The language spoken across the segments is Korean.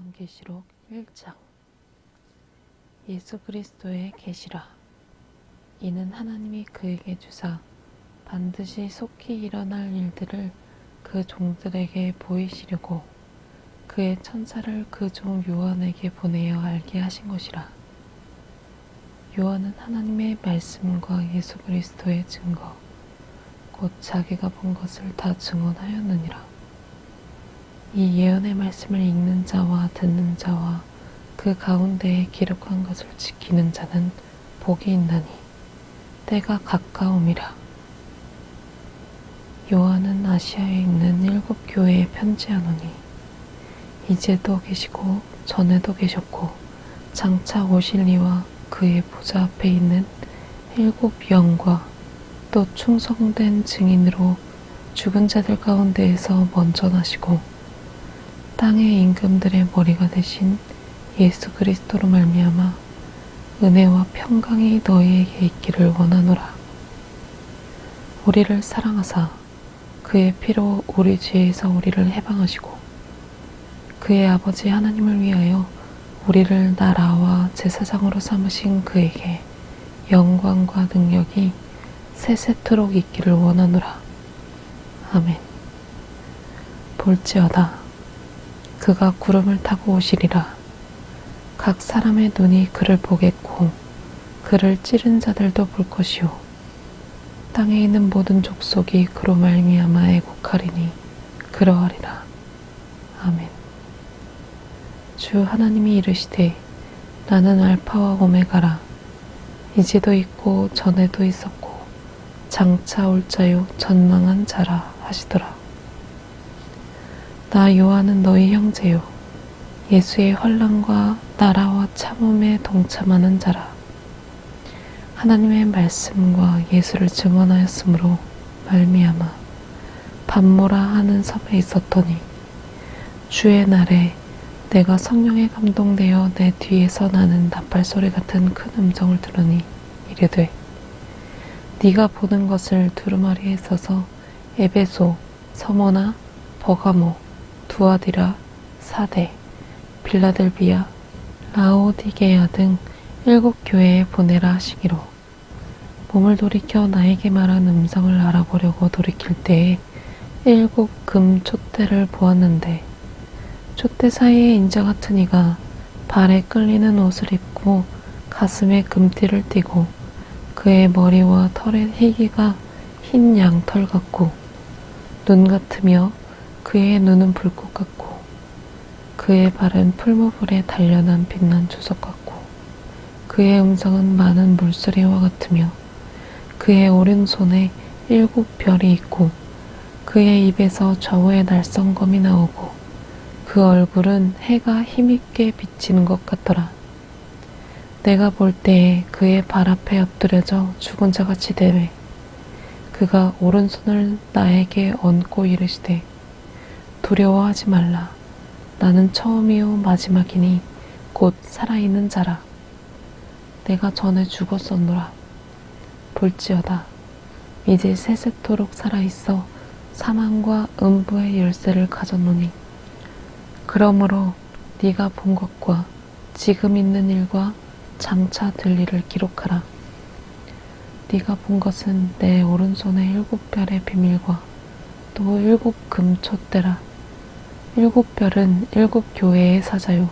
요한계시록 1장. 예수 그리스도의 계시라. 이는 하나님이 그에게 주사 반드시 속히 일어날 일들을 그 종들에게 보이시려고 그의 천사를 그 종 요한에게 보내어 알게 하신 것이라. 요한은 하나님의 말씀과 예수 그리스도의 증거 곧 자기가 본 것을 다 증언하였느니라. 이 예언의 말씀을 읽는 자와 듣는 자와 그 가운데에 기록한 것을 지키는 자는 복이 있나니 때가 가까움이라. 요한은 아시아에 있는 7 교회에 편지하노니 이제도 계시고 전에도 계셨고 장차 오실 이와 그의 보좌 앞에 있는 7 영과 또 충성된 증인으로 죽은 자들 가운데에서 먼저 나시고 땅의 임금들의 머리가 되신 예수 그리스도로 말미암아 은혜와 평강이 너희에게 있기를 원하노라. 우리를 사랑하사 그의 피로 우리 죄에서 우리를 해방하시고 그의 아버지 하나님을 위하여 우리를 나라와 제사장으로 삼으신 그에게 영광과 능력이 세세토록 있기를 원하노라. 아멘. 볼지어다 그가 구름을 타고 오시리라. 각 사람의 눈이 그를 보겠고 그를 찌른 자들도 볼 것이요 땅에 있는 모든 족속이 그로 말미암아 애곡하리니 그러하리라. 아멘. 주 하나님이 이르시되 나는 알파와 오메가라. 이제도 있고 전에도 있었고 장차 올 자요 전망한 자라 하시더라. 나 요한은 너희 형제요 예수의 환난과 나라와 참음에 동참하는 자라. 하나님의 말씀과 예수를 증언하였으므로 말미암아 밤모라 하는 섬에 있었더니 주의 날에 내가 성령에 감동되어 내 뒤에서 나는 나팔소리 같은 큰 음성을 들으니 이르되 네가 보는 것을 두루마리에 써서 에베소, 서머나, 버가모, 두아디라, 사대, 빌라델비아, 라오디게아 등 7 교회에 보내라 하시기로 몸을 돌이켜 나에게 말한 음성을 알아보려고 돌이킬 때에 7 금 촛대를 보았는데 촛대 사이에 인자 같은 이가 발에 끌리는 옷을 입고 가슴에 금띠를 띠고 그의 머리와 털의 희기가 흰 양털 같고 눈 같으며 그의 눈은 불꽃 같고 그의 발은 풀무불에 단련한 빛난 주석 같고 그의 음성은 많은 물소리와 같으며 그의 오른손에 7 별이 있고 그의 입에서 좌우에 날성검이 나오고 그 얼굴은 해가 힘있게 비치는 것 같더라. 내가 볼 때에 그의 발 앞에 엎드려져 죽은 자같이 되매 그가 오른손을 나에게 얹고 이르시되 두려워하지 말라. 나는 처음이요 마지막이니 곧 살아있는 자라. 내가 전에 죽었었노라. 볼지어다 이제 세세토록 살아있어 사망과 음부의 열쇠를 가졌노니 그러므로 네가 본 것과 지금 있는 일과 장차 될 일을 기록하라. 네가 본 것은 내 오른손의 7 별의 비밀과 또 7 금 촛대라. 7 별은 7 교회의 사자요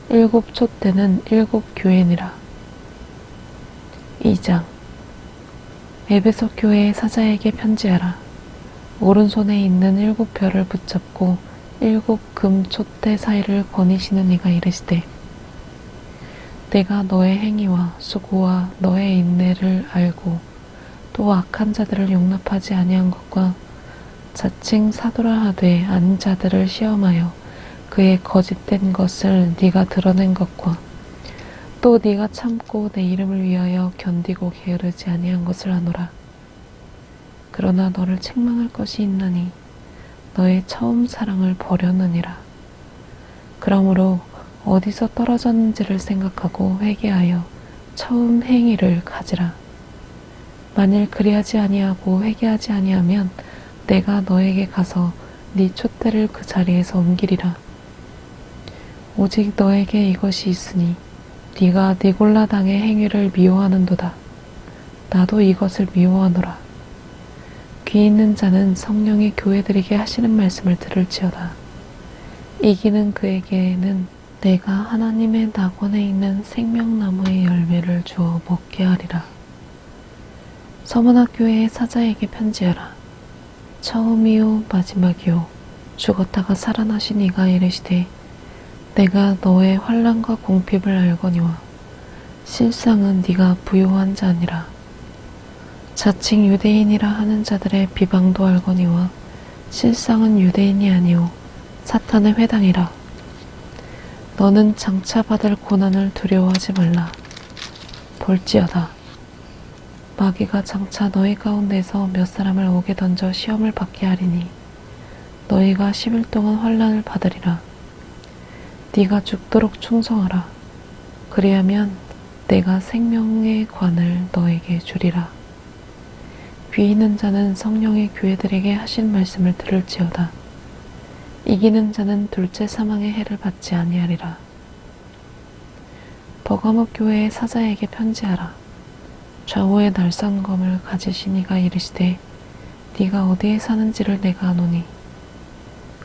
7 촛대는 7 교회니라. 2장. 에베소 교회의 사자에게 편지하라. 오른손에 있는 7 별을 붙잡고 7 금 촛대 사이를 거니시는 이가 이르시되 내가 너의 행위와 수고와 너의 인내를 알고 또 악한 자들을 용납하지 아니한 것과 자칭 사도라 하되 아닌 자들을 시험하여 그의 거짓된 것을 네가 드러낸 것과 또 네가 참고 내 이름을 위하여 견디고 게으르지 아니한 것을 아노라. 그러나 너를 책망할 것이 있나니 너의 처음 사랑을 버렸느니라. 그러므로 어디서 떨어졌는지를 생각하고 회개하여 처음 행위를 가지라. 만일 그리하지 아니하고 회개하지 아니하면 내가 너에게 가서 네 촛대를 그 자리에서 옮기리라. 오직 너에게 이것이 있으니 네가 니골라 당의 행위를 미워하는도다. 나도 이것을 미워하노라. 귀 있는 자는 성령이 교회들에게 하시는 말씀을 들을지어다. 이기는 그에게는 내가 하나님의 낙원에 있는 생명나무의 열매를 주어 먹게 하리라. 서머나 교회의 사자에게 편지하라. 처음이요 마지막이요 죽었다가 살아나신 이가 이르시되 내가 너의 환난과 공핍을 알거니와 실상은 네가 부요한 자니라. 자칭 유대인이라 하는 자들의 비방도 알거니와 실상은 유대인이 아니요 사탄의 회당이라. 너는 장차 받을 고난을 두려워하지 말라. 볼지어다. 마귀가 장차 너희 가운데서 몇 사람을 옥에 던져 시험을 받게 하리니 너희가 10일 동안 환난을 받으리라. 네가 죽도록 충성하라. 그리하면 내가 생명의 관을 너에게 주리라. 귀 있는 자는 성령의 교회들에게 하신 말씀을 들을지어다. 이기는 자는 둘째 사망의 해를 받지 아니하리라. 버가모 교회의 사자에게 편지하라. 좌우의 날선 검을 가지신 이가 이르시되 네가 어디에 사는지를 내가 아노니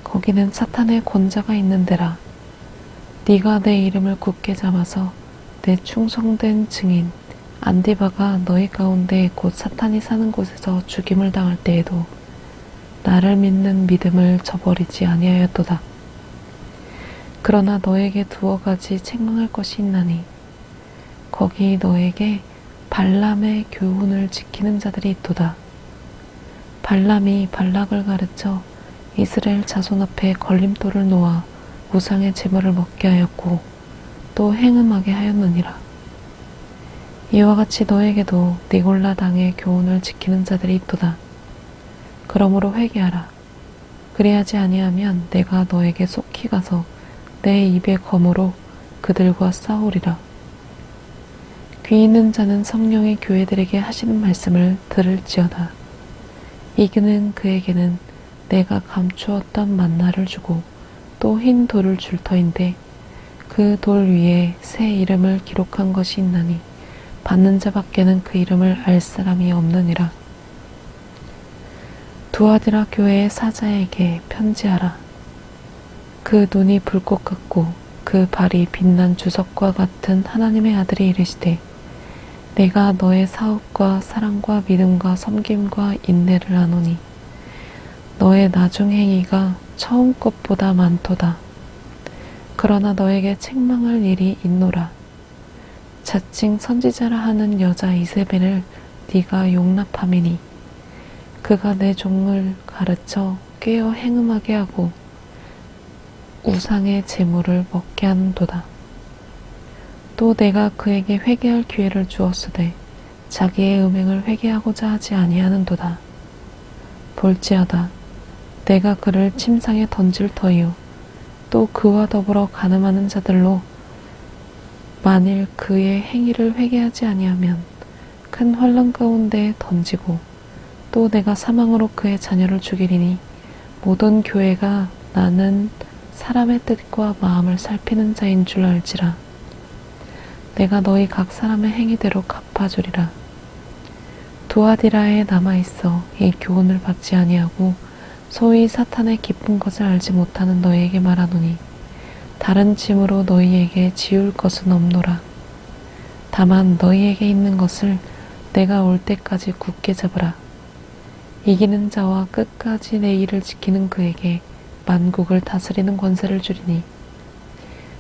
거기는 사탄의 권자가 있는 데라. 네가 내 이름을 굳게 잡아서 내 충성된 증인 안디바가 너희 가운데 곧 사탄이 사는 곳에서 죽임을 당할 때에도 나를 믿는 믿음을 저버리지 아니하였도다. 그러나 너에게 두어 가지 책망할 것이 있나니 거기 너에게 발람의 교훈을 지키는 자들이 있도다. 발람이 발락을 가르쳐 이스라엘 자손 앞에 걸림돌을 놓아 우상의 제물을 먹게 하였고 또 행음하게 하였느니라. 이와 같이 너에게도 니골라 당의 교훈을 지키는 자들이 있도다. 그러므로 회개하라. 그리하지 아니하면 내가 너에게 속히 가서 내 입의 검으로 그들과 싸우리라. 귀 있는 자는 성령의 교회들에게 하시는 말씀을 들을지어다. 이기는 그에게는 내가 감추었던 만나를 주고 또 흰 돌을 줄 터인데 그 돌 위에 새 이름을 기록한 것이 있나니 받는 자밖에는 그 이름을 알 사람이 없느니라. 두아디라 교회의 사자에게 편지하라. 그 눈이 불꽃 같고 그 발이 빛난 주석과 같은 하나님의 아들이 이르시되 내가 너의 사업과 사랑과 믿음과 섬김과 인내를 아노니 너의 나중 행위가 처음 것보다 많도다. 그러나 너에게 책망할 일이 있노라. 자칭 선지자라 하는 여자 이세벨을 네가 용납함이니 그가 내 종을 가르쳐 꾀어 행음하게 하고 우상의 제물을 먹게 하는도다. 또 내가 그에게 회개할 기회를 주었으되 자기의 음행을 회개하고자 하지 아니하는도다. 볼지어다. 내가 그를 침상에 던질 터이요 또 그와 더불어 간음하는 자들로 만일 그의 행위를 회개하지 아니하면 큰 환난 가운데 던지고 또 내가 사망으로 그의 자녀를 죽이리니 모든 교회가 나는 사람의 뜻과 마음을 살피는 자인 줄 알지라. 내가 너희 각 사람의 행위대로 갚아주리라. 두아디라에 남아있어 이 교훈을 받지 아니하고 소위 사탄의 깊은 것을 알지 못하는 너희에게 말하노니 다른 짐으로 너희에게 지울 것은 없노라. 다만 너희에게 있는 것을 내가 올 때까지 굳게 잡으라. 이기는 자와 끝까지 내 일을 지키는 그에게 만국을 다스리는 권세를 주리니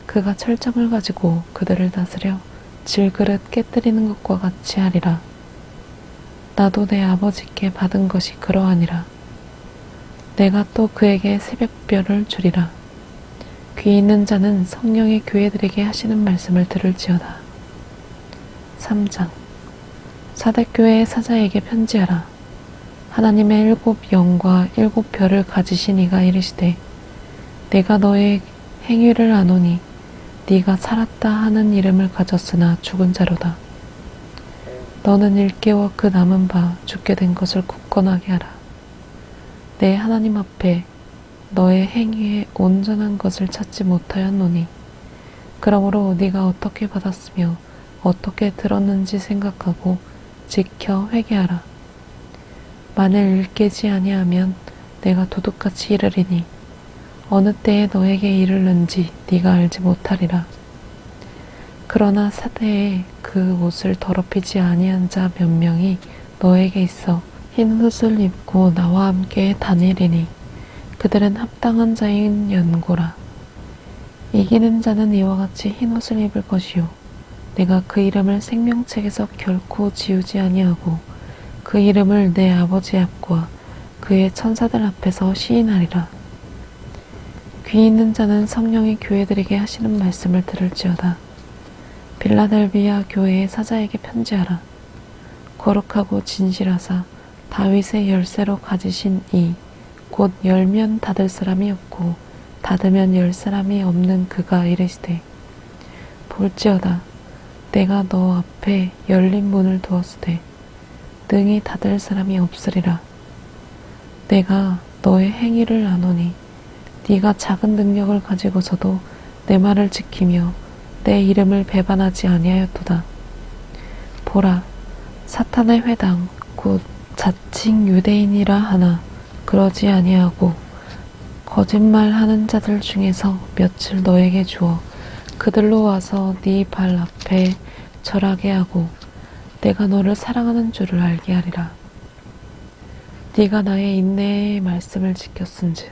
그가 철장을 가지고 그들을 다스려 질그릇 깨뜨리는 것과 같이 하리라. 나도 내 아버지께 받은 것이 그러하니라. 내가 또 그에게 새벽별을 주리라. 귀 있는 자는 성령의 교회들에게 하시는 말씀을 들을지어다. 3장 사대교회의 사자에게 편지하라. 하나님의 7 영과 7 별을 가지신 이가 이르시되 내가 너의 행위를 아노니 네가 살았다 하는 이름을 가졌으나 죽은 자로다. 너는 일깨워 그 남은 바 죽게 된 것을 굳건하게 하라. 내 하나님 앞에 너의 행위에 온전한 것을 찾지 못하였노니 그러므로 네가 어떻게 받았으며 어떻게 들었는지 생각하고 지켜 회개하라. 만일 일깨지 아니하면 내가 도둑같이 이르리니 어느 때에 너에게 이르는지 네가 알지 못하리라. 그러나 사대에 그 옷을 더럽히지 아니한 자 몇 명이 너에게 있어 흰 옷을 입고 나와 함께 다니리니 그들은 합당한 자인 연고라. 이기는 자는 이와 같이 흰 옷을 입을 것이요 내가 그 이름을 생명책에서 결코 지우지 아니하고 그 이름을 내 아버지 앞과 그의 천사들 앞에서 시인하리라. 귀 있는 자는 성령이 교회들에게 하시는 말씀을 들을지어다. 빌라델비아 교회의 사자에게 편지하라. 거룩하고 진실하사 다윗의 열쇠로 가지신 이 곧 열면 닫을 사람이 없고 닫으면 열 사람이 없는 그가 이르시되 볼지어다 내가 너 앞에 열린 문을 두었으되 능히 닫을 사람이 없으리라. 내가 너의 행위를 아노니 네가 작은 능력을 가지고서도 내 말을 지키며 내 이름을 배반하지 아니하였도다. 보라, 사탄의 회당 곧 자칭 유대인이라 하나 그러지 아니하고 거짓말하는 자들 중에서 며칠 너에게 주어 그들로 와서 네 발 앞에 절하게 하고 내가 너를 사랑하는 줄을 알게 하리라. 네가 나의 인내의 말씀을 지켰은즉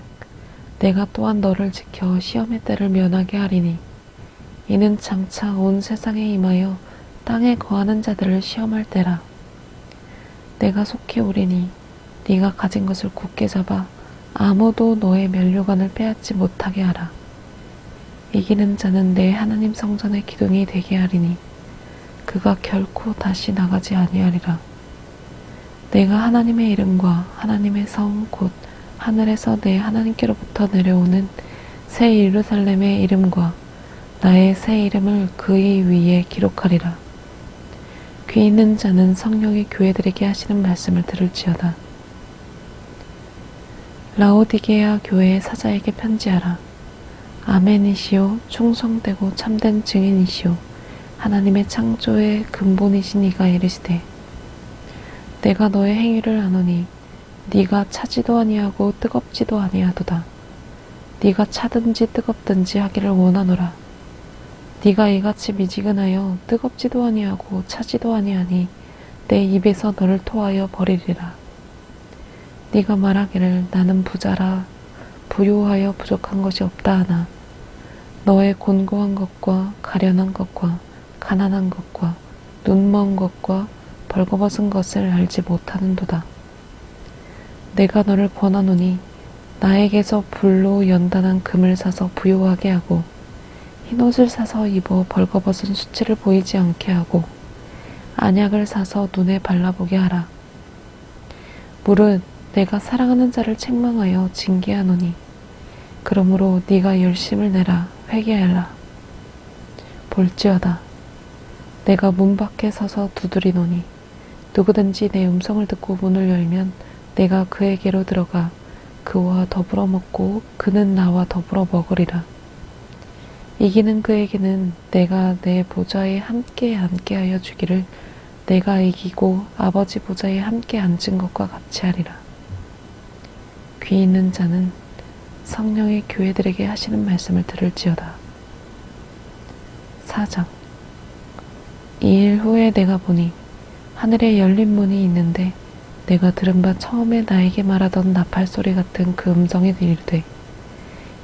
내가 또한 너를 지켜 시험의 때를 면하게 하리니 이는 장차 온 세상에 임하여 땅에 거하는 자들을 시험할 때라. 내가 속히 오리니 네가 가진 것을 굳게 잡아 아무도 너의 면류관을 빼앗지 못하게 하라. 이기는 자는 내 하나님 성전의 기둥이 되게 하리니 그가 결코 다시 나가지 아니하리라. 내가 하나님의 이름과 하나님의 성 곧 하늘에서 내 하나님께로부터 내려오는 새 예루살렘의 이름과 나의 새 이름을 그의 위에 기록하리라. 귀 있는 자는 성령이 교회들에게 하시는 말씀을 들을지어다. 라오디게아 교회의 사자에게 편지하라. 아멘이시오 충성되고 참된 증인이시오 하나님의 창조의 근본이신 이가 이르시되 내가 너의 행위를 아노니 네가 차지도 아니하고 뜨겁지도 아니하도다. 네가 차든지 뜨겁든지 하기를 원하노라. 네가 이같이 미지근하여 뜨겁지도 아니하고 차지도 아니하니 내 입에서 너를 토하여 버리리라. 네가 말하기를 나는 부자라 부요하여 부족한 것이 없다 하나 너의 곤고한 것과 가련한 것과 가난한 것과 눈먼 것과 벌거벗은 것을 알지 못하는도다. 내가 너를 권하노니 나에게서 불로 연단한 금을 사서 부요하게 하고 흰옷을 사서 입어 벌거벗은 수치를 보이지 않게 하고 안약을 사서 눈에 발라보게 하라. 무릇 내가 사랑하는 자를 책망하여 징계하노니 그러므로 네가 열심을 내라 회개하라. 볼지어다 내가 문 밖에 서서 두드리노니 누구든지 내 음성을 듣고 문을 열면 내가 그에게로 들어가 그와 더불어 먹고 그는 나와 더불어 먹으리라. 이기는 그에게는 내가 내 보좌에 함께 앉게 하여 주기를 내가 이기고 아버지 보좌에 함께 앉은 것과 같이 하리라. 귀 있는 자는 성령의 교회들에게 하시는 말씀을 들을지어다. 4장 이 일 후에 내가 보니 하늘에 열린 문이 있는데 내가 들은 바 처음에 나에게 말하던 나팔 소리 같은 그 음성이 이르되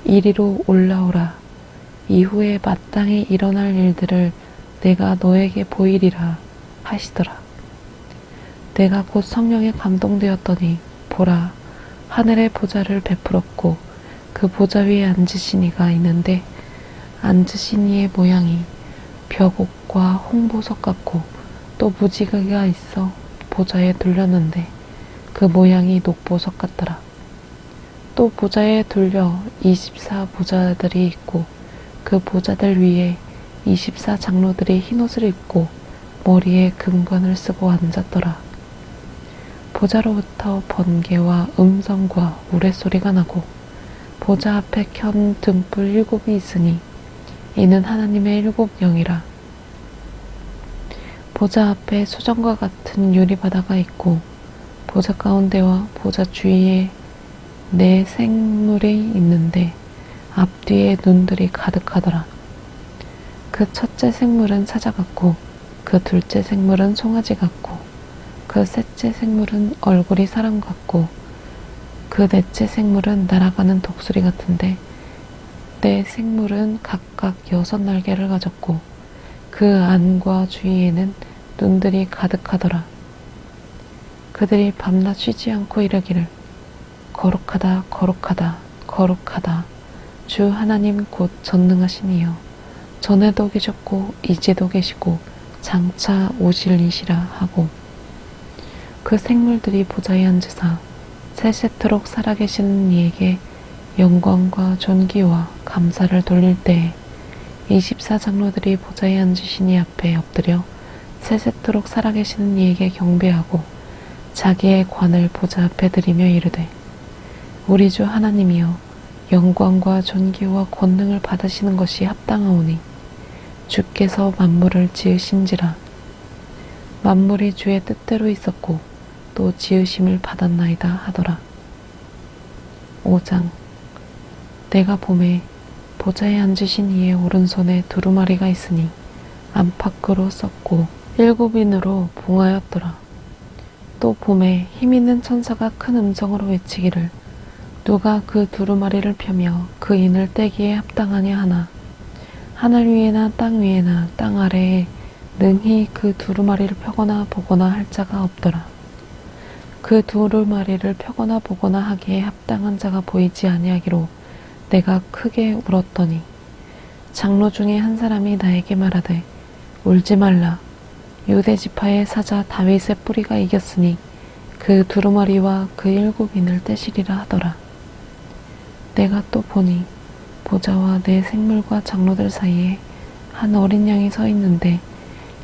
이리로 올라오라. 이후에 마땅히 일어날 일들을 내가 너에게 보이리라 하시더라. 내가 곧 성령에 감동되었더니 보라 하늘의 보좌를 베풀었고 그 보좌 위에 앉으신 이가 있는데 앉으신 이의 모양이 벽옥과 홍보석 같고 또 무지개가 있어 보좌에 둘렸는데 그 모양이 녹보석 같더라. 또 보좌에 둘려 24 보좌들이 있고 그 보좌들 위에 24 장로들이 흰옷을 입고 머리에 금관을 쓰고 앉았더라. 보좌로부터 번개와 음성과 우레소리가 나고 보좌 앞에 켠 등불 7이 있으니 이는 하나님의 일곱 영이라. 보좌 앞에 수정과 같은 유리바다가 있고 보좌 가운데와 보좌 주위에 네 생물이 있는데 앞뒤에 눈들이 가득하더라. 그 첫째 생물은 사자 같고 그 둘째 생물은 송아지 같고 그 셋째 생물은 얼굴이 사람 같고 그 넷째 생물은 날아가는 독수리 같은데 네 생물은 각각 6날개를 가졌고 그 안과 주위에는 눈들이 가득하더라. 그들이 밤낮 쉬지 않고 이르기를 거룩하다 거룩하다 거룩하다 주 하나님 곧 전능하신 이여 전에도 계셨고 이제도 계시고 장차 오실 이시라 하고 그 생물들이 보좌에 앉으사 세세토록 살아계시는 이에게 영광과 존귀와 감사를 돌릴 때에 24장로들이 보좌에 앉으신 이 앞에 엎드려 세세토록 살아계시는 이에게 경배하고 자기의 관을 보좌 앞에 드리며 이르되 우리 주 하나님이여 영광과 존귀와 권능을 받으시는 것이 합당하오니 주께서 만물을 지으신지라. 만물이 주의 뜻대로 있었고 또 지으심을 받았나이다 하더라. 5장. 내가 보매 보좌에 앉으신 이의 오른손에 두루마리가 있으니 안팎으로 썼고 7인으로 봉하였더라. 또 보매 힘있는 천사가 큰 음성으로 외치기를 누가 그 두루마리를 펴며 그 인을 떼기에 합당하냐 하나 하늘 위에나 땅 위에나 땅 아래에 능히 그 두루마리를 펴거나 보거나 할 자가 없더라. 그 두루마리를 펴거나 보거나 하기에 합당한 자가 보이지 아니하기로 내가 크게 울었더니 장로 중에 한 사람이 나에게 말하되 울지 말라. 유대 지파의 사자 다윗의 뿌리가 이겼으니 그 두루마리와 그 7인을 떼시리라 하더라. 내가 또 보니 보좌와 내 생물과 장로들 사이에 한 어린 양이 서 있는데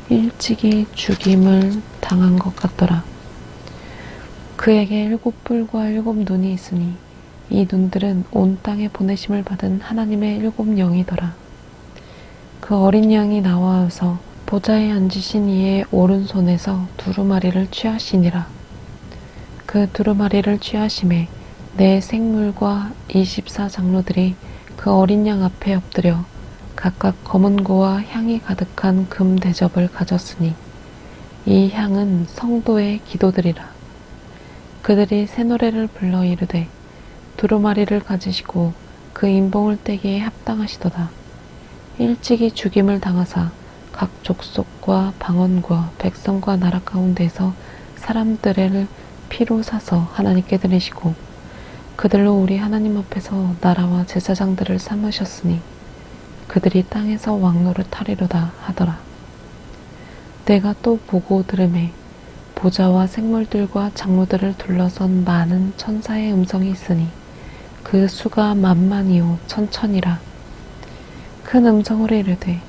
일찍이 죽임을 당한 것 같더라. 그에게 7뿔과 7눈이 있으니 이 눈들은 온 땅에 보내심을 받은 하나님의 7영이더라. 그 어린 양이 나와서 보좌에 앉으신 이의 오른손에서 두루마리를 취하시니라. 그 두루마리를 취하심에 내 생물과 24장로들이 그 어린 양 앞에 엎드려 각각 검은 고와 향이 가득한 금 대접을 가졌으니 이 향은 성도의 기도들이라. 그들이 새 노래를 불러 이르되 두루마리를 가지시고 그 인봉을 떼기에 합당하시도다. 일찍이 죽임을 당하사 각 족속과 방언과 백성과 나라 가운데서 사람들을 피로 사서 하나님께 드리시고 그들로 우리 하나님 앞에서 나라와 제사장들을 삼으셨으니 그들이 땅에서 왕노를 타리로다 하더라. 내가 또 보고 들으매 보좌와 생물들과 장로들을 둘러선 많은 천사의 음성이 있으니 그 수가 만만이요 천천이라. 큰 음성으로 이르되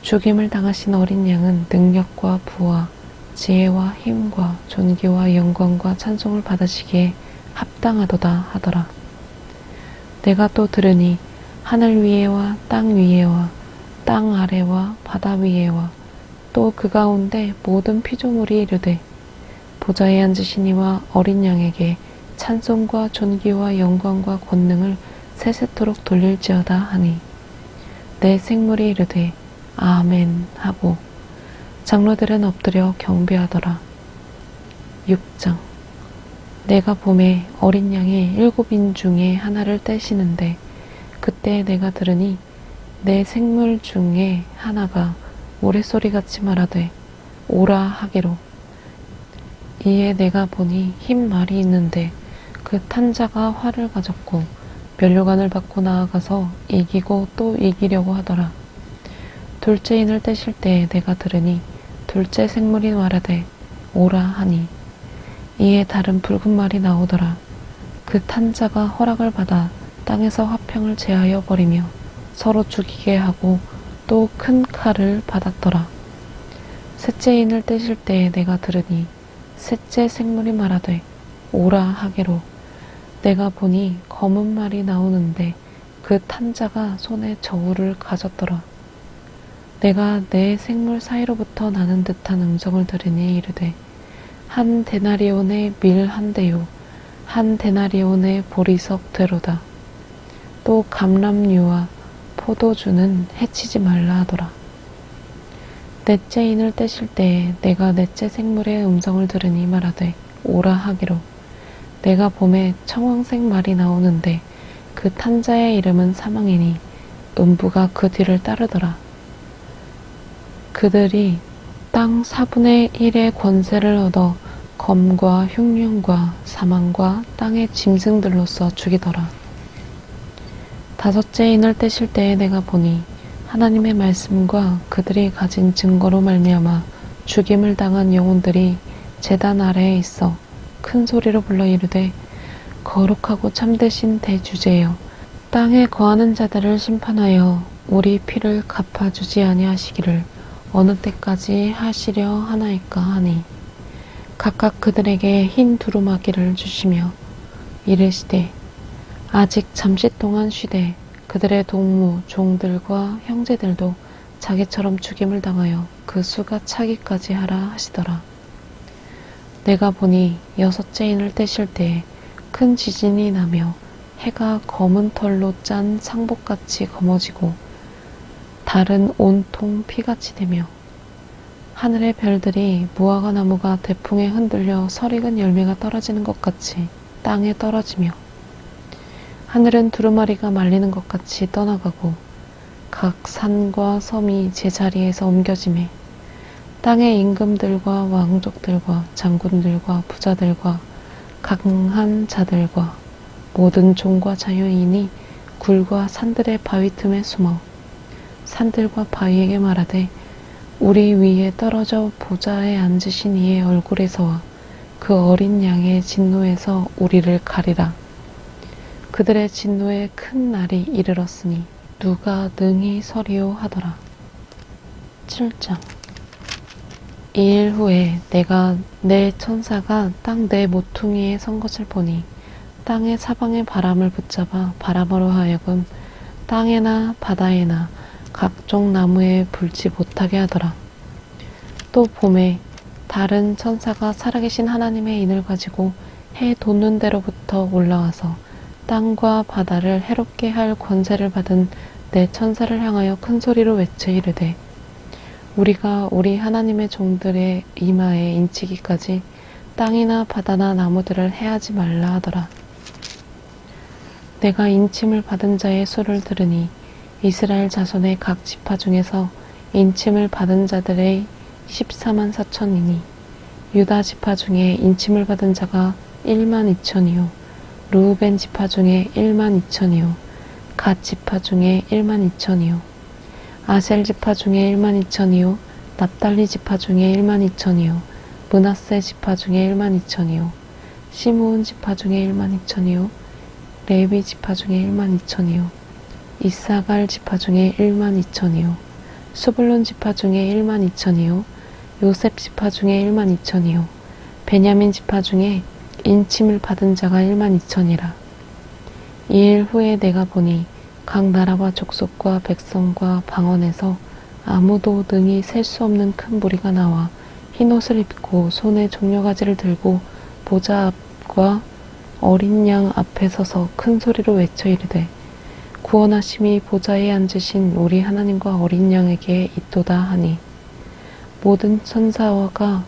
죽임을 당하신 어린 양은 능력과 부와 지혜와 힘과 존귀와 영광과 찬송을 받으시기에 합당하도다 하더라. 내가 또 들으니 하늘 위에와 땅 위에와 땅 아래와 바다 위에와 또 그 가운데 모든 피조물이 이르되 보좌에 앉으신 이와 어린 양에게 찬송과 존귀와 영광과 권능을 세세토록 돌릴지어다 하니 내 생물이 이르되 아멘 하고 장로들은 엎드려 경배하더라. 6장. 내가 보매 어린 양이 7인 중에 하나를 떼시는데 그때 내가 들으니 내 생물 중에 하나가 우레소리같이 말하되 오라 하기로. 이에 내가 보니 흰 말이 있는데 그 탄 자가 활을 가졌고 면류관을 받고 나아가서 이기고 또 이기려고 하더라. 둘째 인을 떼실 때에 내가 들으니 둘째 생물이 말하되 오라 하니 이에 다른 붉은 말이 나오더라. 그 탄 자가 허락을 받아 땅에서 화평을 제하여 버리며 서로 죽이게 하고 또 큰 칼을 받았더라. 셋째 인을 떼실 때에 내가 들으니 셋째 생물이 말하되 오라 하기로. 내가 보니 검은 말이 나오는데 그 탄자가 손에 저울을 가졌더라. 내가 내 생물 사이로부터 나는 듯한 음성을 들으니 이르되 한 데나리온의 밀 한 대요 한 데나리온의 보리석 되로다. 또 감람류와 포도주는 해치지 말라 하더라. 넷째 인을 떼실 때에 내가 넷째 생물의 음성을 들으니 말하되 오라 하기로 내가 봄에 청황색 말이 나오는데 그 탄자의 이름은 사망이니 음부가 그 뒤를 따르더라. 그들이 땅 4분의 1의 권세를 얻어 검과 흉룡과 사망과 땅의 짐승들로서 죽이더라. 다섯째 인을 떼실 때에 내가 보니 하나님의 말씀과 그들이 가진 증거로 말미암아 죽임을 당한 영혼들이 제단 아래에 있어 큰 소리로 불러 이르되 거룩하고 참되신 대주제여 땅에 거하는 자들을 심판하여 우리 피를 갚아주지 아니하시기를 어느 때까지 하시려 하나이까 하니 각각 그들에게 흰 두루마기를 주시며 이르시되 아직 잠시 동안 쉬되 그들의 동무, 종들과 형제들도 자기처럼 죽임을 당하여 그 수가 차기까지 하라 하시더라. 내가 보니 여섯째 인을 떼실 때에 큰 지진이 나며 해가 검은 털로 짠 상복같이 검어지고 달은 온통 피같이 되며 하늘의 별들이 무화과 나무가 대풍에 흔들려 설익은 열매가 떨어지는 것 같이 땅에 떨어지며 하늘은 두루마리가 말리는 것 같이 떠나가고 각 산과 섬이 제자리에서 옮겨지매 땅의 임금들과 왕족들과 장군들과 부자들과 강한 자들과 모든 종과 자유인이 굴과 산들의 바위 틈에 숨어 산들과 바위에게 말하되 우리 위에 떨어져 보좌에 앉으신 이의 얼굴에서와 그 어린 양의 진노에서 우리를 가리라. 그들의 진노의 큰 날이 이르렀으니 누가 능히 서리요 하더라. 7장. 2일 후에 내가 내 천사가 땅 내 모퉁이에 선 것을 보니 땅의 사방의 바람을 붙잡아 바람으로 하여금 땅에나 바다에나 각종 나무에 불지 못하게 하더라. 또 봄에 다른 천사가 살아계신 하나님의 인을 가지고 해 돋는 데로부터 올라와서 땅과 바다를 해롭게 할 권세를 받은 내 천사를 향하여 큰 소리로 외쳐 이르되 우리가 우리 하나님의 종들의 이마에 인치기까지 땅이나 바다나 나무들을 해하지 말라 하더라. 내가 인침을 받은 자의 수를 들으니 이스라엘 자손의 각 지파 중에서 인침을 받은 자들의 14만 4천이니 유다 지파 중에 인침을 받은 자가 1만 2천이요 르우벤 지파 중에 1만 2천이요 갓 지파 중에 1만 2천이요 아셀 지파 중에 1만 2천이요 납달리 지파 중에 1만 2천이요 므낫세 지파 중에 1만 2천이요 시므온 지파 중에 1만 2천이요 레위 지파 중에 1만 2천이요 이사갈 지파 중에 1만 2천이요 수불론 지파 중에 1만 2천이요 요셉 지파 중에 1만 2천이요 베냐민 지파 중에 인침을 받은 자가 1만 2천이라. 2일 후에 내가 보니 각 나라와 족속과 백성과 방언에서 아무도 능히 셀 수 없는 큰 무리가 나와 흰옷을 입고 손에 종려가지를 들고 보좌 앞과 어린 양 앞에 서서 큰 소리로 외쳐 이르되 구원하심이 보좌에 앉으신 우리 하나님과 어린 양에게 있도다 하니 모든 천사가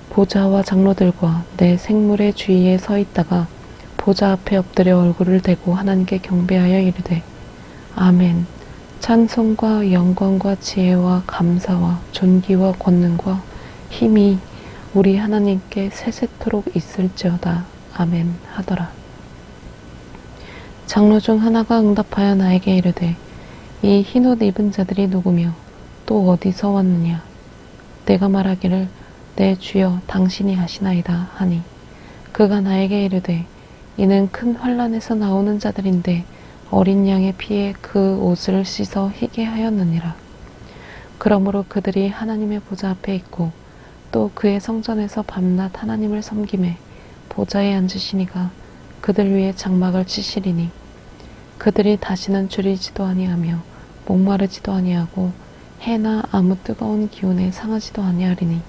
보좌와 장로들과 내 생물의 주위에 서 있다가 보좌 앞에 엎드려 얼굴을 대고 하나님께 경배하여 이르되 아멘. 찬송과 영광과 지혜와 감사와 존귀와 권능과 힘이 우리 하나님께 세세토록 있을지어다. 아멘 하더라. 장로 중 하나가 응답하여 나에게 이르되 이 흰옷 입은 자들이 누구며 또 어디서 왔느냐. 내가 말하기를 내 주여 당신이 하시나이다 하니 그가 나에게 이르되 이는 큰 환난에서 나오는 자들인데 어린 양의 피에 그 옷을 씻어 희게 하였느니라. 그러므로 그들이 하나님의 보좌 앞에 있고 또 그의 성전에서 밤낮 하나님을 섬김에 보좌에 앉으시니가 그들 위에 장막을 치시리니 그들이 다시는 줄이지도 아니하며 목마르지도 아니하고 해나 아무 뜨거운 기운에 상하지도 아니하리니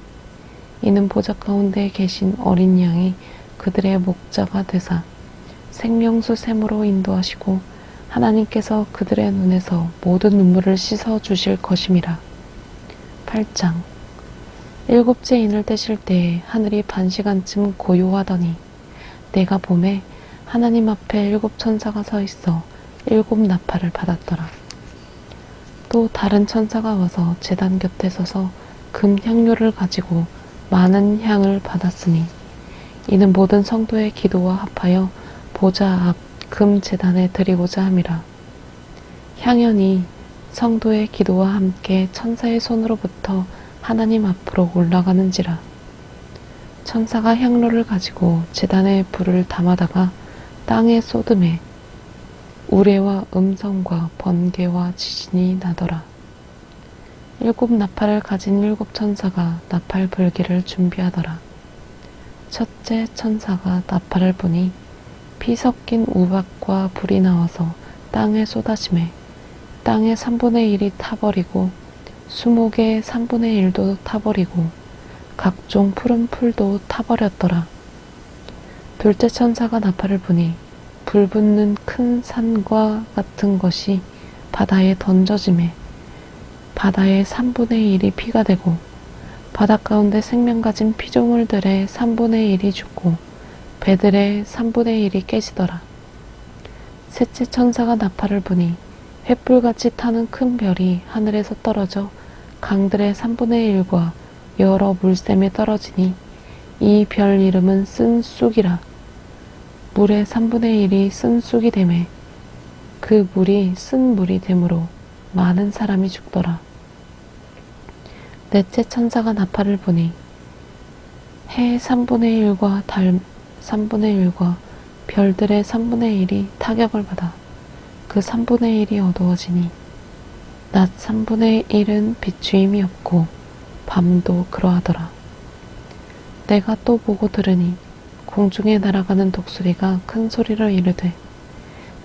이는 보좌 가운데 계신 어린 양이 그들의 목자가 되사 생명수 샘으로 인도하시고 하나님께서 그들의 눈에서 모든 눈물을 씻어 주실 것임이라. 8장. 일곱째 인을 떼실 때에 하늘이 반시간쯤 고요하더니 내가 보매 하나님 앞에 일곱 천사가 서 있어 일곱 나팔을 받았더라. 또 다른 천사가 와서 제단 곁에 서서 금 향료를 가지고 많은 향을 받았으니 이는 모든 성도의 기도와 합하여 보좌 앞 금 제단에 드리고자 함이라. 향연이 성도의 기도와 함께 천사의 손으로부터 하나님 앞으로 올라가는지라. 천사가 향로를 가지고 제단에 불을 담아다가 땅에 쏟음에 우레와 음성과 번개와 지진이 나더라. 일곱 나팔을 가진 일곱 천사가 나팔 불기를 준비하더라. 첫째 천사가 나팔을 부니 피 섞인 우박과 불이 나와서 땅에 쏟아지매 땅의 3분의 1이 타버리고 수목의 3분의 1도 타버리고 각종 푸른 풀도 타버렸더라. 둘째 천사가 나팔을 부니 불 붙는 큰 산과 같은 것이 바다에 던져지매 바다의 3분의 1이 피가 되고 바다 가운데 생명 가진 피조물들의 3분의 1이 죽고 배들의 3분의 1이 깨지더라. 셋째 천사가 나팔을 부니 횃불같이 타는 큰 별이 하늘에서 떨어져 강들의 3분의 1과 여러 물샘에 떨어지니 이 별 이름은 쓴쑥이라. 물의 3분의 1이 쓴쑥이 되매 그 물이 쓴 물이 되므로 많은 사람이 죽더라. 넷째 천사가 나팔을 부니 해 3분의 1과 달 3분의 1과 별들의 3분의 1이 타격을 받아 그 3분의 1이 어두워지니 낮 3분의 1은 비추임이 없고 밤도 그러하더라. 내가 또 보고 들으니 공중에 날아가는 독수리가 큰 소리로 이르되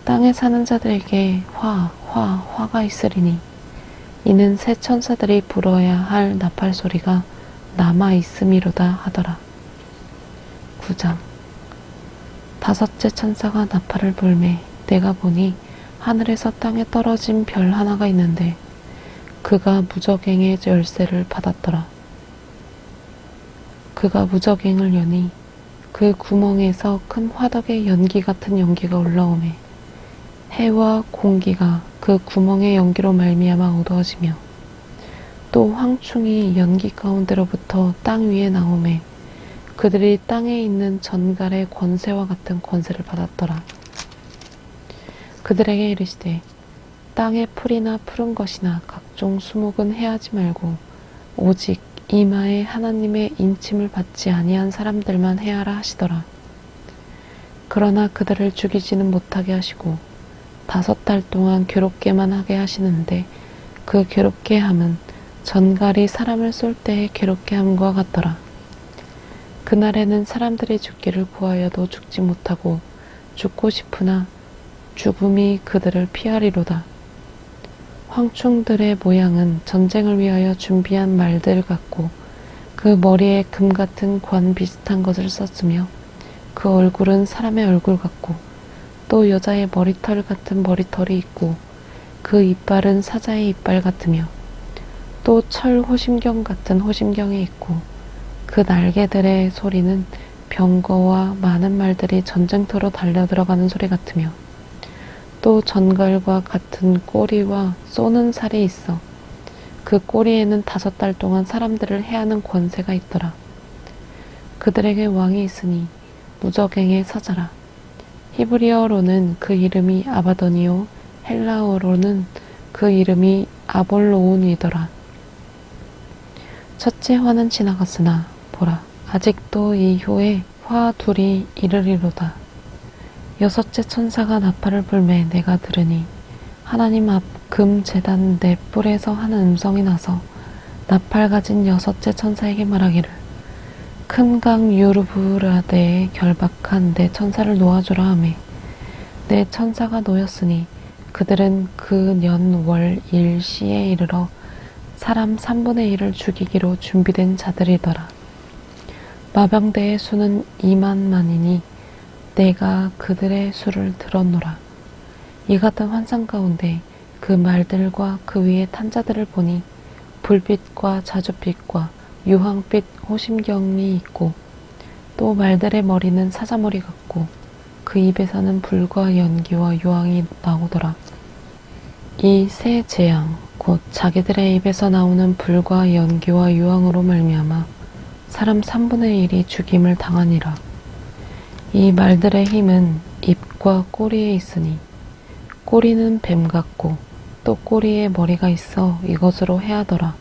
땅에 사는 자들에게 화가 있으리니 이는 새 천사들이 불어야 할 나팔 소리가 남아 있음이로다 하더라. 9장. 다섯째 천사가 나팔을 불매 내가 보니 하늘에서 땅에 떨어진 별 하나가 있는데 그가 무저갱의 열쇠를 받았더라. 그가 무저갱을 여니 그 구멍에서 큰 화덕의 연기 같은 연기가 올라오매 해와 공기가 그 구멍의 연기로 말미암아 어두워지며 또 황충이 연기 가운데로부터 땅 위에 나오매 그들이 땅에 있는 전갈의 권세와 같은 권세를 받았더라. 그들에게 이르시되 땅의 풀이나 푸른 것이나 각종 수목은 해하지 말고 오직 이마에 하나님의 인침을 받지 아니한 사람들만 해하라 하시더라. 그러나 그들을 죽이지는 못하게 하시고 5달 동안 괴롭게만 하게 하시는데 그 괴롭게 함은 전갈이 사람을 쏠 때의 괴롭게 함과 같더라. 그날에는 사람들이 죽기를 구하여도 죽지 못하고 죽고 싶으나 죽음이 그들을 피하리로다. 황충들의 모양은 전쟁을 위하여 준비한 말들 같고 그 머리에 금 같은 관 비슷한 것을 썼으며 그 얼굴은 사람의 얼굴 같고 또 여자의 머리털 같은 머리털이 있고 그 이빨은 사자의 이빨 같으며 또 철 호심경 같은 호심경이 있고 그 날개들의 소리는 병거와 많은 말들이 전쟁터로 달려들어가는 소리 같으며 또 전갈과 같은 꼬리와 쏘는 살이 있어 그 꼬리에는 5달 동안 사람들을 해하는 권세가 있더라. 그들에게 왕이 있으니 무저갱의 사자라. 히브리어로는 그 이름이 아바도니오, 헬라어로는 그 이름이 아볼로온이더라. 첫째 화는 지나갔으나 보라, 아직도 이 효에 화 둘이 이르리로다. 여섯째 천사가 나팔을 불매 내가 들으니 하나님 앞 금 제단 네 뿔에서 하는 음성이 나서 나팔 가진 여섯째 천사에게 말하기를 큰 강 유르브라데에 결박한 내 천사를 놓아주라 하매 내 천사가 놓였으니 그들은 그 년 월 일 시에 이르러 사람 3분의 1을 죽이기로 준비된 자들이더라. 마병대의 수는 2만만이니 내가 그들의 수를 들었노라. 이 같은 환상 가운데 그 말들과 그 위에 탄 자들을 보니 불빛과 자줏빛과 유황빛 호심경이 있고 또 말들의 머리는 사자머리 같고 그 입에서는 불과 연기와 유황이 나오더라. 이 세 재앙 곧 자기들의 입에서 나오는 불과 연기와 유황으로 말미암아 사람 3분의 1이 죽임을 당하니라. 이 말들의 힘은 입과 꼬리에 있으니 꼬리는 뱀 같고 또 꼬리에 머리가 있어 이것으로 해하더라.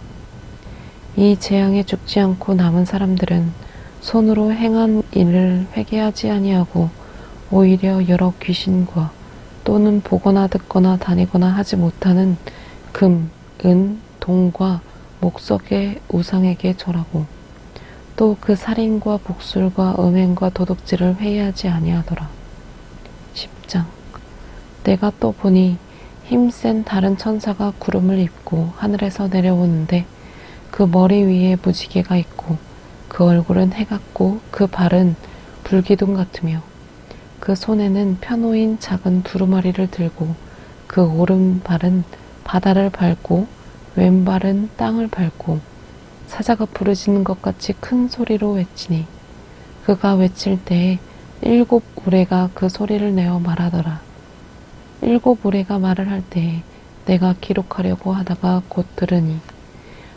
이 재앙에 죽지 않고 남은 사람들은 손으로 행한 일을 회개하지 아니하고 오히려 여러 귀신과 또는 보거나 듣거나 다니거나 하지 못하는 금, 은, 동과 목석의 우상에게 절하고 또 그 살인과 복술과 음행과 도둑질을 회의하지 아니하더라. 10장. 내가 또 보니 힘센 다른 천사가 구름을 입고 하늘에서 내려오는데 그 머리 위에 무지개가 있고 그 얼굴은 해 같고 그 발은 불기둥 같으며 그 손에는 펴놓인 작은 두루마리를 들고 그 오른발은 바다를 밟고 왼발은 땅을 밟고 사자가 부르짖는 것 같이 큰 소리로 외치니 그가 외칠 때에 7 우레가 그 소리를 내어 말하더라. 7 우레가 말을 할 때에 내가 기록하려고 하다가 곧 들으니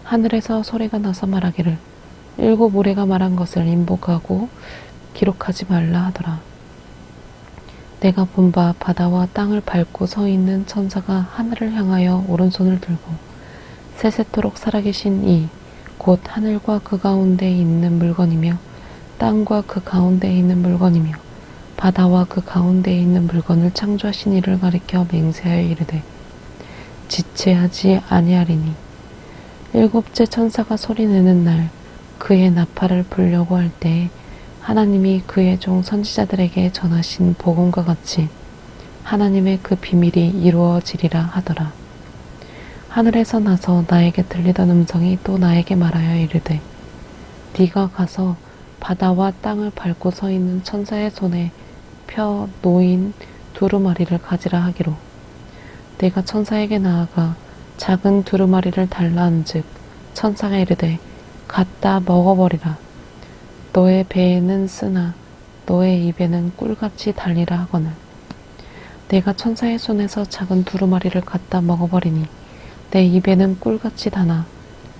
하늘에서 소리가 나서 말하기를 7 우레가 말한 것을 인복하고 기록하지 말라 하더라. 내가 본 바 바다와 땅을 밟고 서 있는 천사가 하늘을 향하여 오른손을 들고 세세토록 살아계신 이 곧 하늘과 그 가운데 있는 물건이며 땅과 그 가운데 있는 물건이며 바다와 그 가운데 있는 물건을 창조하신 이를 가리켜 맹세하여 이르되 지체하지 아니하리니 7째 천사가 소리내는 날 그의 나팔을 불려고 할 때에 하나님이 그의 종 선지자들에게 전하신 복음과 같이 하나님의 그 비밀이 이루어지리라 하더라. 하늘에서 나서 나에게 들리던 음성이 또 나에게 말하여 이르되 네가 가서 바다와 땅을 밟고 서 있는 천사의 손에 펴 놓인 두루마리를 가지라 하기로 내가 천사에게 나아가 작은 두루마리를 달라 한즉 천사가 이르되 갖다 먹어버리라. 너의 배에는 쓰나 너의 입에는 꿀같이 달리라 하거늘 내가 천사의 손에서 작은 두루마리를 갖다 먹어버리니 내 입에는 꿀같이 다나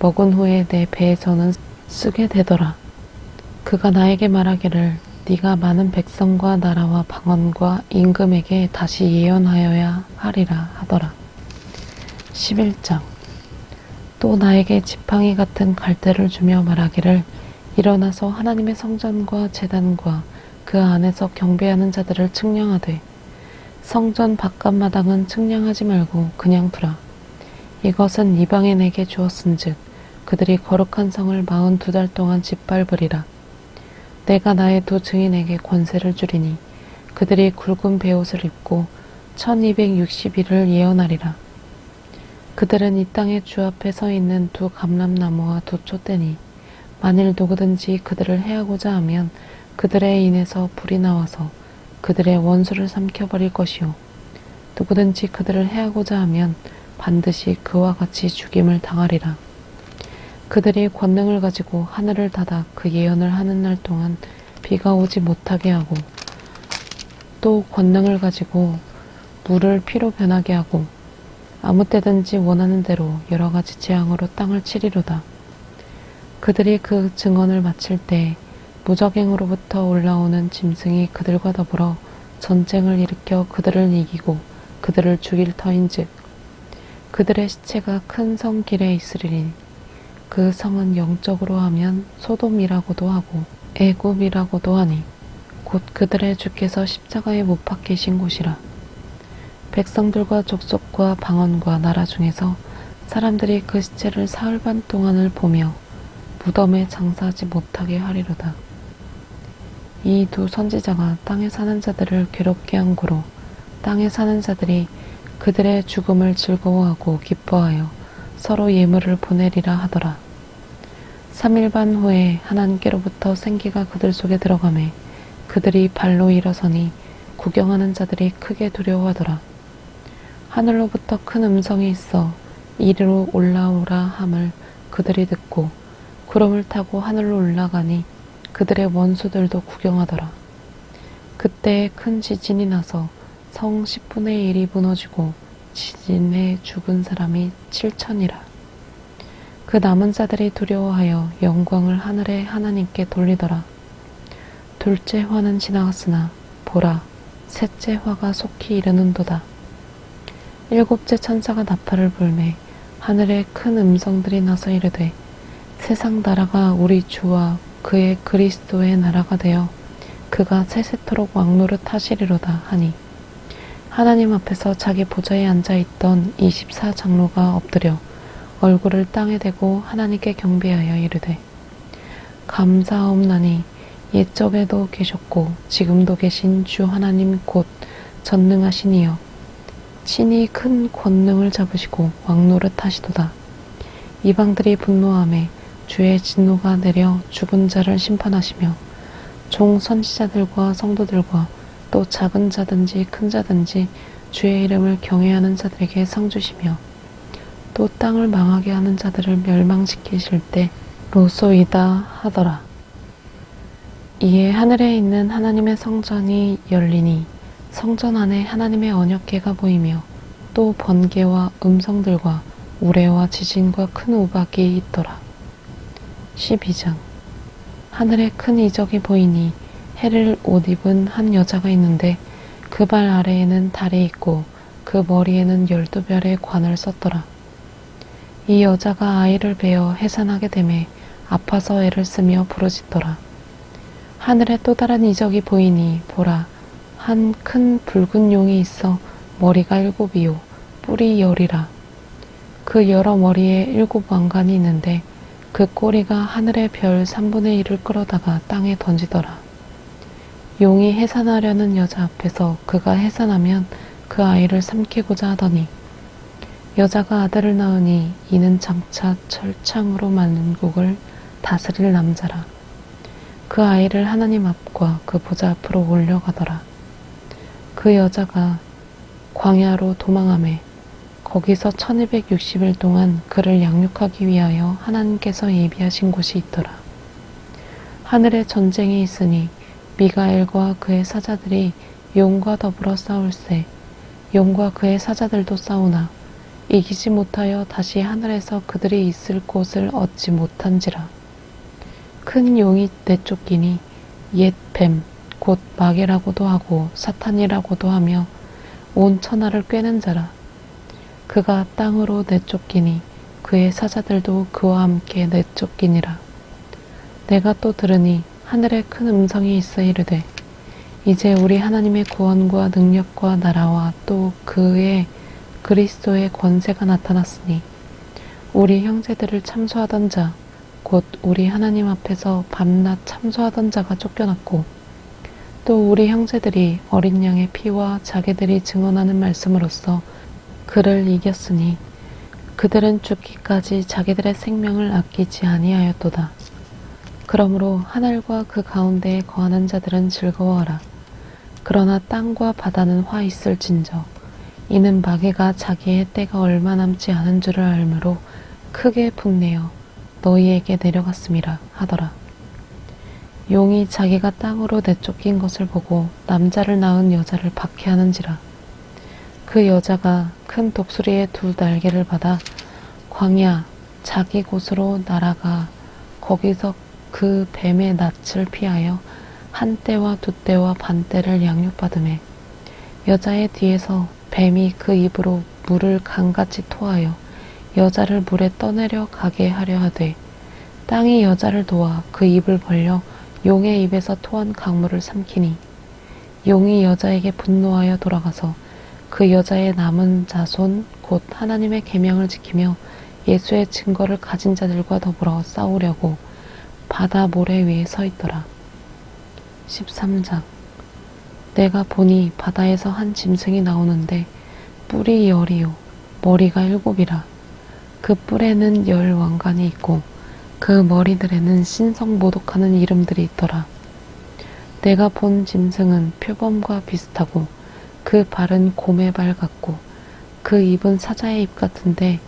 먹은 후에 내 배에서는 쓰게 되더라. 그가 나에게 말하기를 네가 많은 백성과 나라와 방언과 임금에게 다시 예언하여야 하리라 하더라. 11장. 또 나에게 지팡이 같은 갈대를 주며 말하기를 일어나서 하나님의 성전과 제단과 그 안에서 경배하는 자들을 측량하되 성전 바깥마당은 측량하지 말고 그냥 두라. 이것은 이방인에게 주었은즉 그들이 거룩한 성을 42달 동안 짓밟으리라. 내가 나의 두 증인에게 권세를 주리니 그들이 굵은 베옷을 입고 1260일을 예언하리라. 그들은 이 땅의 주 앞에 서 있는 두 감람나무와 두 촛대니 만일 누구든지 그들을 해하고자 하면 그들에 인해서 불이 나와서 그들의 원수를 삼켜버릴 것이요 누구든지 그들을 해하고자 하면 반드시 그와 같이 죽임을 당하리라. 그들이 권능을 가지고 하늘을 닫아 그 예언을 하는 날 동안 비가 오지 못하게 하고 또 권능을 가지고 물을 피로 변하게 하고 아무 때든지 원하는 대로 여러 가지 재앙으로 땅을 치리로다. 그들이 그 증언을 마칠 때 무적행으로부터 올라오는 짐승이 그들과 더불어 전쟁을 일으켜 그들을 이기고 그들을 죽일 터인즉 그들의 시체가 큰 성 길에 있으리니 그 성은 영적으로 하면 소돔이라고도 하고 애굽이라고도 하니 곧 그들의 주께서 십자가에 못 박히신 곳이라. 백성들과 족속과 방언과 나라 중에서 사람들이 그 시체를 사흘 반 동안을 보며 무덤에 장사하지 못하게 하리로다. 이 두 선지자가 땅에 사는 자들을 괴롭게 한 고로 땅에 사는 자들이 그들의 죽음을 즐거워하고 기뻐하여 서로 예물을 보내리라 하더라. 3일 반 후에 하나님께로부터 생기가 그들 속에 들어가매 그들이 발로 일어서니 구경하는 자들이 크게 두려워하더라. 하늘로부터 큰 음성이 있어 이리로 올라오라 함을 그들이 듣고 구름을 타고 하늘로 올라가니 그들의 원수들도 구경하더라. 그때 큰 지진이 나서 성 10분의 1이 무너지고 지진에 죽은 사람이 7천이라. 그 남은 자들이 두려워하여 영광을 하늘의 하나님께 돌리더라. 둘째 화는 지나갔으나 보라, 셋째 화가 속히 이르는도다. 일곱째 천사가 나팔을 불매 하늘에 큰 음성들이 나서 이르되 세상 나라가 우리 주와 그의 그리스도의 나라가 되어 그가 세세토록 왕노릇 하시리로다 하니 하나님 앞에서 자기 보좌에 앉아있던 24장로가 엎드려 얼굴을 땅에 대고 하나님께 경배하여 이르되 감사하옵나니 옛적에도 계셨고 지금도 계신 주 하나님 곧 전능하신 이여 친히 큰 권능을 잡으시고 왕노릇 하시도다. 이방들이 분노하매 주의 진노가 내려 죽은 자를 심판하시며 종 선지자들과 성도들과 또 작은 자든지 큰 자든지 주의 이름을 경외하는 자들에게 상 주시며 또 땅을 망하게 하는 자들을 멸망시키실 때로소이다 하더라. 이에 하늘에 있는 하나님의 성전이 열리니 성전 안에 하나님의 언약궤가 보이며 또 번개와 음성들과 우레와 지진과 큰 우박이 있더라. 12장 하늘에 큰 이적이 보이니 해를 옷 입은 한 여자가 있는데 그 발 아래에는 달이 있고 그 머리에는 12별의 관을 썼더라. 이 여자가 아이를 베어 해산하게 되매 아파서 애를 쓰며 부르짖더라. 하늘에 또 다른 이적이 보이니 보라 한 큰 붉은 용이 있어 머리가 7이요 뿔이 10이라. 그 여러 머리에 7 왕관이 있는데 그 꼬리가 하늘의 별 3분의 1을 끌어다가 땅에 던지더라. 용이 해산하려는 여자 앞에서 그가 해산하면 그 아이를 삼키고자 하더니 여자가 아들을 낳으니 이는 장차 철창으로 만국을 다스릴 남자라. 그 아이를 하나님 앞과 그 보좌 앞으로 올려가더라. 그 여자가 광야로 도망하매 거기서 1260일 동안 그를 양육하기 위하여 하나님께서 예비하신 곳이 있더라. 하늘에 전쟁이 있으니 미가엘과 그의 사자들이 용과 더불어 싸울세 용과 그의 사자들도 싸우나 이기지 못하여 다시 하늘에서 그들이 있을 곳을 얻지 못한지라. 큰 용이 내쫓기니 옛 뱀 곧 마개라고도 하고 사탄이라고도 하며 온 천하를 꿰는 자라. 그가 땅으로 내쫓기니 그의 사자들도 그와 함께 내쫓기니라. 내가 또 들으니 하늘에 큰 음성이 있어 이르되 이제 우리 하나님의 구원과 능력과 나라와 또 그의 그리스도의 권세가 나타났으니 우리 형제들을 참소하던 자 곧 우리 하나님 앞에서 밤낮 참소하던 자가 쫓겨났고 또 우리 형제들이 어린 양의 피와 자기들이 증언하는 말씀으로써 그를 이겼으니 그들은 죽기까지 자기들의 생명을 아끼지 아니하였도다. 그러므로 하늘과 그 가운데에 거하는 자들은 즐거워하라. 그러나 땅과 바다는 화 있을진저 이는 마귀가 자기의 때가 얼마 남지 않은 줄을 알므로 크게 분내어 너희에게 내려갔음이라 하더라. 용이 자기가 땅으로 내쫓긴 것을 보고 남자를 낳은 여자를 박해하는지라. 그 여자가 큰 독수리의 2 날개를 받아 광야 자기 곳으로 날아가 거기서 그 뱀의 낯을 피하여 한 떼와 2 떼와 반 떼를 양육받으매 여자의 뒤에서 뱀이 그 입으로 물을 강같이 토하여 여자를 물에 떠내려 가게 하려 하되 땅이 여자를 도와 그 입을 벌려 용의 입에서 토한 강물을 삼키니 용이 여자에게 분노하여 돌아가서 그 여자의 남은 자손 곧 하나님의 계명을 지키며 예수의 증거를 가진 자들과 더불어 싸우려고 바다 모래 위에 서 있더라. 13장 내가 보니 바다에서 한 짐승이 나오는데 뿔이 열이요 머리가 일곱이라. 그 뿔에는 열 왕관이 있고 그 머리들에는 신성모독하는 이름들이 있더라. 내가 본 짐승은 표범과 비슷하고 그 발은 곰의 발 같고 그 입은 사자의 입 같은데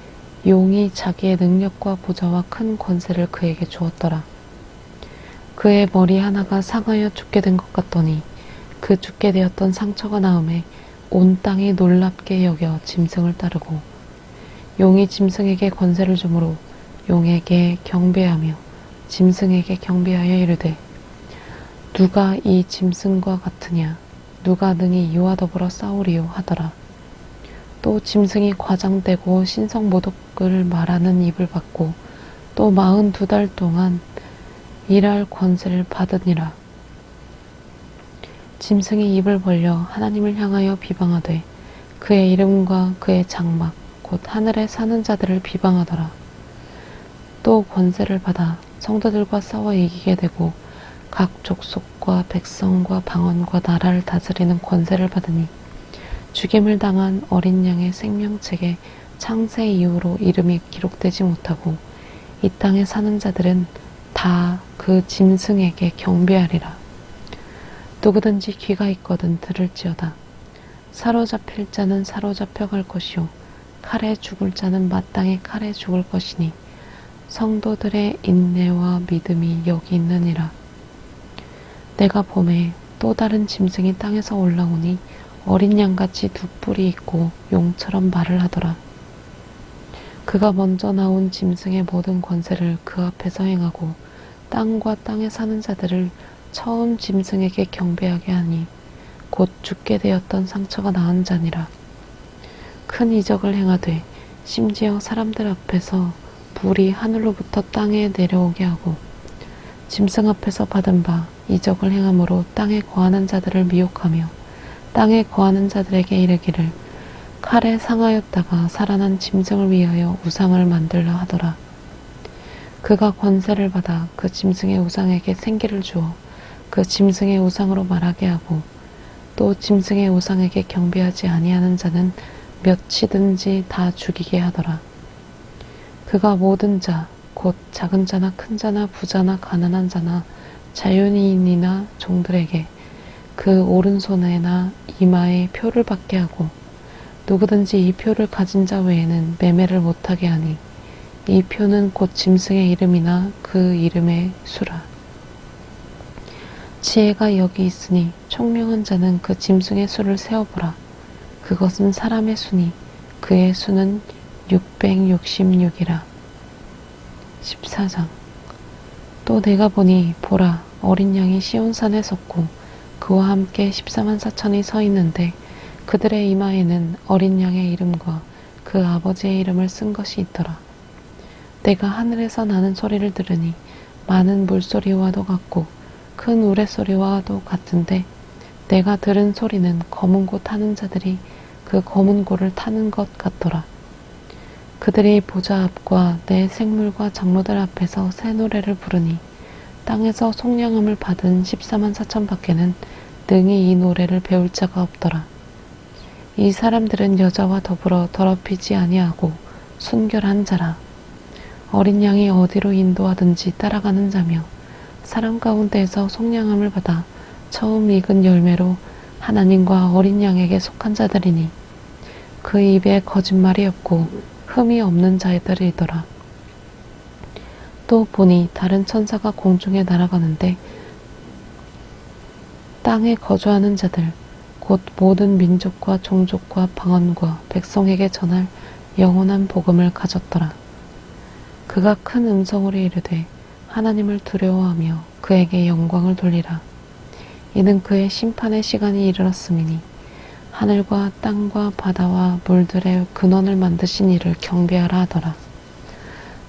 용이 자기의 능력과 보좌와 큰 권세를 그에게 주었더라. 그의 머리 하나가 상하여 죽게 된 것 같더니 그 죽게 되었던 상처가 나음에 온 땅이 놀랍게 여겨 짐승을 따르고 용이 짐승에게 권세를 주므로 용에게 경배하며 짐승에게 경배하여 이르되 누가 이 짐승과 같으냐 누가 능히 이와 더불어 싸우리요 하더라. 또 짐승이 과장되고 신성모독을 말하는 입을 받고 또 42달 동안 일할 권세를 받으니라. 짐승이 입을 벌려 하나님을 향하여 비방하되 그의 이름과 그의 장막 곧 하늘에 사는 자들을 비방하더라. 또 권세를 받아 성도들과 싸워 이기게 되고 각 족속과 백성과 방언과 나라를 다스리는 권세를 받으니 죽임을 당한 어린 양의 생명책에 창세 이후로 이름이 기록되지 못하고 이 땅에 사는 자들은 다 그 짐승에게 경배하리라. 누구든지 귀가 있거든 들을지어다. 사로잡힐 자는 사로잡혀 갈 것이요 칼에 죽을 자는 마땅히 칼에 죽을 것이니 성도들의 인내와 믿음이 여기 있느니라. 내가 봄에 또 다른 짐승이 땅에서 올라오니 어린 양같이 두 뿔이 있고 용처럼 말을 하더라. 그가 먼저 나온 짐승의 모든 권세를 그 앞에서 행하고 땅과 땅에 사는 자들을 처음 짐승에게 경배하게 하니 곧 죽게 되었던 상처가 나은 자니라. 큰 이적을 행하되 심지어 사람들 앞에서 불이 하늘로부터 땅에 내려오게 하고 짐승 앞에서 받은 바 이적을 행함으로 땅에 거하는 자들을 미혹하며 땅에 거하는 자들에게 이르기를 칼에 상하였다가 살아난 짐승을 위하여 우상을 만들라 하더라. 그가 권세를 받아 그 짐승의 우상에게 생기를 주어 그 짐승의 우상으로 말하게 하고 또 짐승의 우상에게 경배하지 아니하는 자는 몇이든지 다 죽이게 하더라. 그가 모든 자, 곧 작은 자나 큰 자나 부자나 가난한 자나 자유인이나 종들에게 그 오른손에나 이마에 표를 받게 하고 누구든지 이 표를 가진 자 외에는 매매를 못하게 하니 이 표는 곧 짐승의 이름이나 그 이름의 수라. 지혜가 여기 있으니 총명한 자는 그 짐승의 수를 세어보라. 그것은 사람의 수니 그의 수는 666이라. 14장. 또 내가 보니 보라 어린 양이 시온산에 섰고 그와 함께 14만 4천이 서 있는데 그들의 이마에는 어린 양의 이름과 그 아버지의 이름을 쓴 것이 있더라. 내가 하늘에서 나는 소리를 들으니 많은 물소리와도 같고 큰 우레소리와도 같은데 내가 들은 소리는 검은 고 타는 자들이 그 검은 고를 타는 것 같더라. 그들이 보좌 앞과 내 생물과 장로들 앞에서 새 노래를 부르니 땅에서 속량함을 받은 14만 4천 밖에는 능히 이 노래를 배울 자가 없더라. 이 사람들은 여자와 더불어 더럽히지 아니하고 순결한 자라. 어린 양이 어디로 인도하든지 따라가는 자며 사람 가운데에서 속량함을 받아 처음 익은 열매로 하나님과 어린 양에게 속한 자들이니 그 입에 거짓말이 없고 흠이 없는 자들이더라. 또 보니 다른 천사가 공중에 날아가는데 땅에 거주하는 자들 곧 모든 민족과 종족과 방언과 백성에게 전할 영원한 복음을 가졌더라. 그가 큰 음성으로 이르되 하나님을 두려워하며 그에게 영광을 돌리라. 이는 그의 심판의 시간이 이르렀음이니 하늘과 땅과 바다와 물들의 근원을 만드신 이를 경배하라 하더라.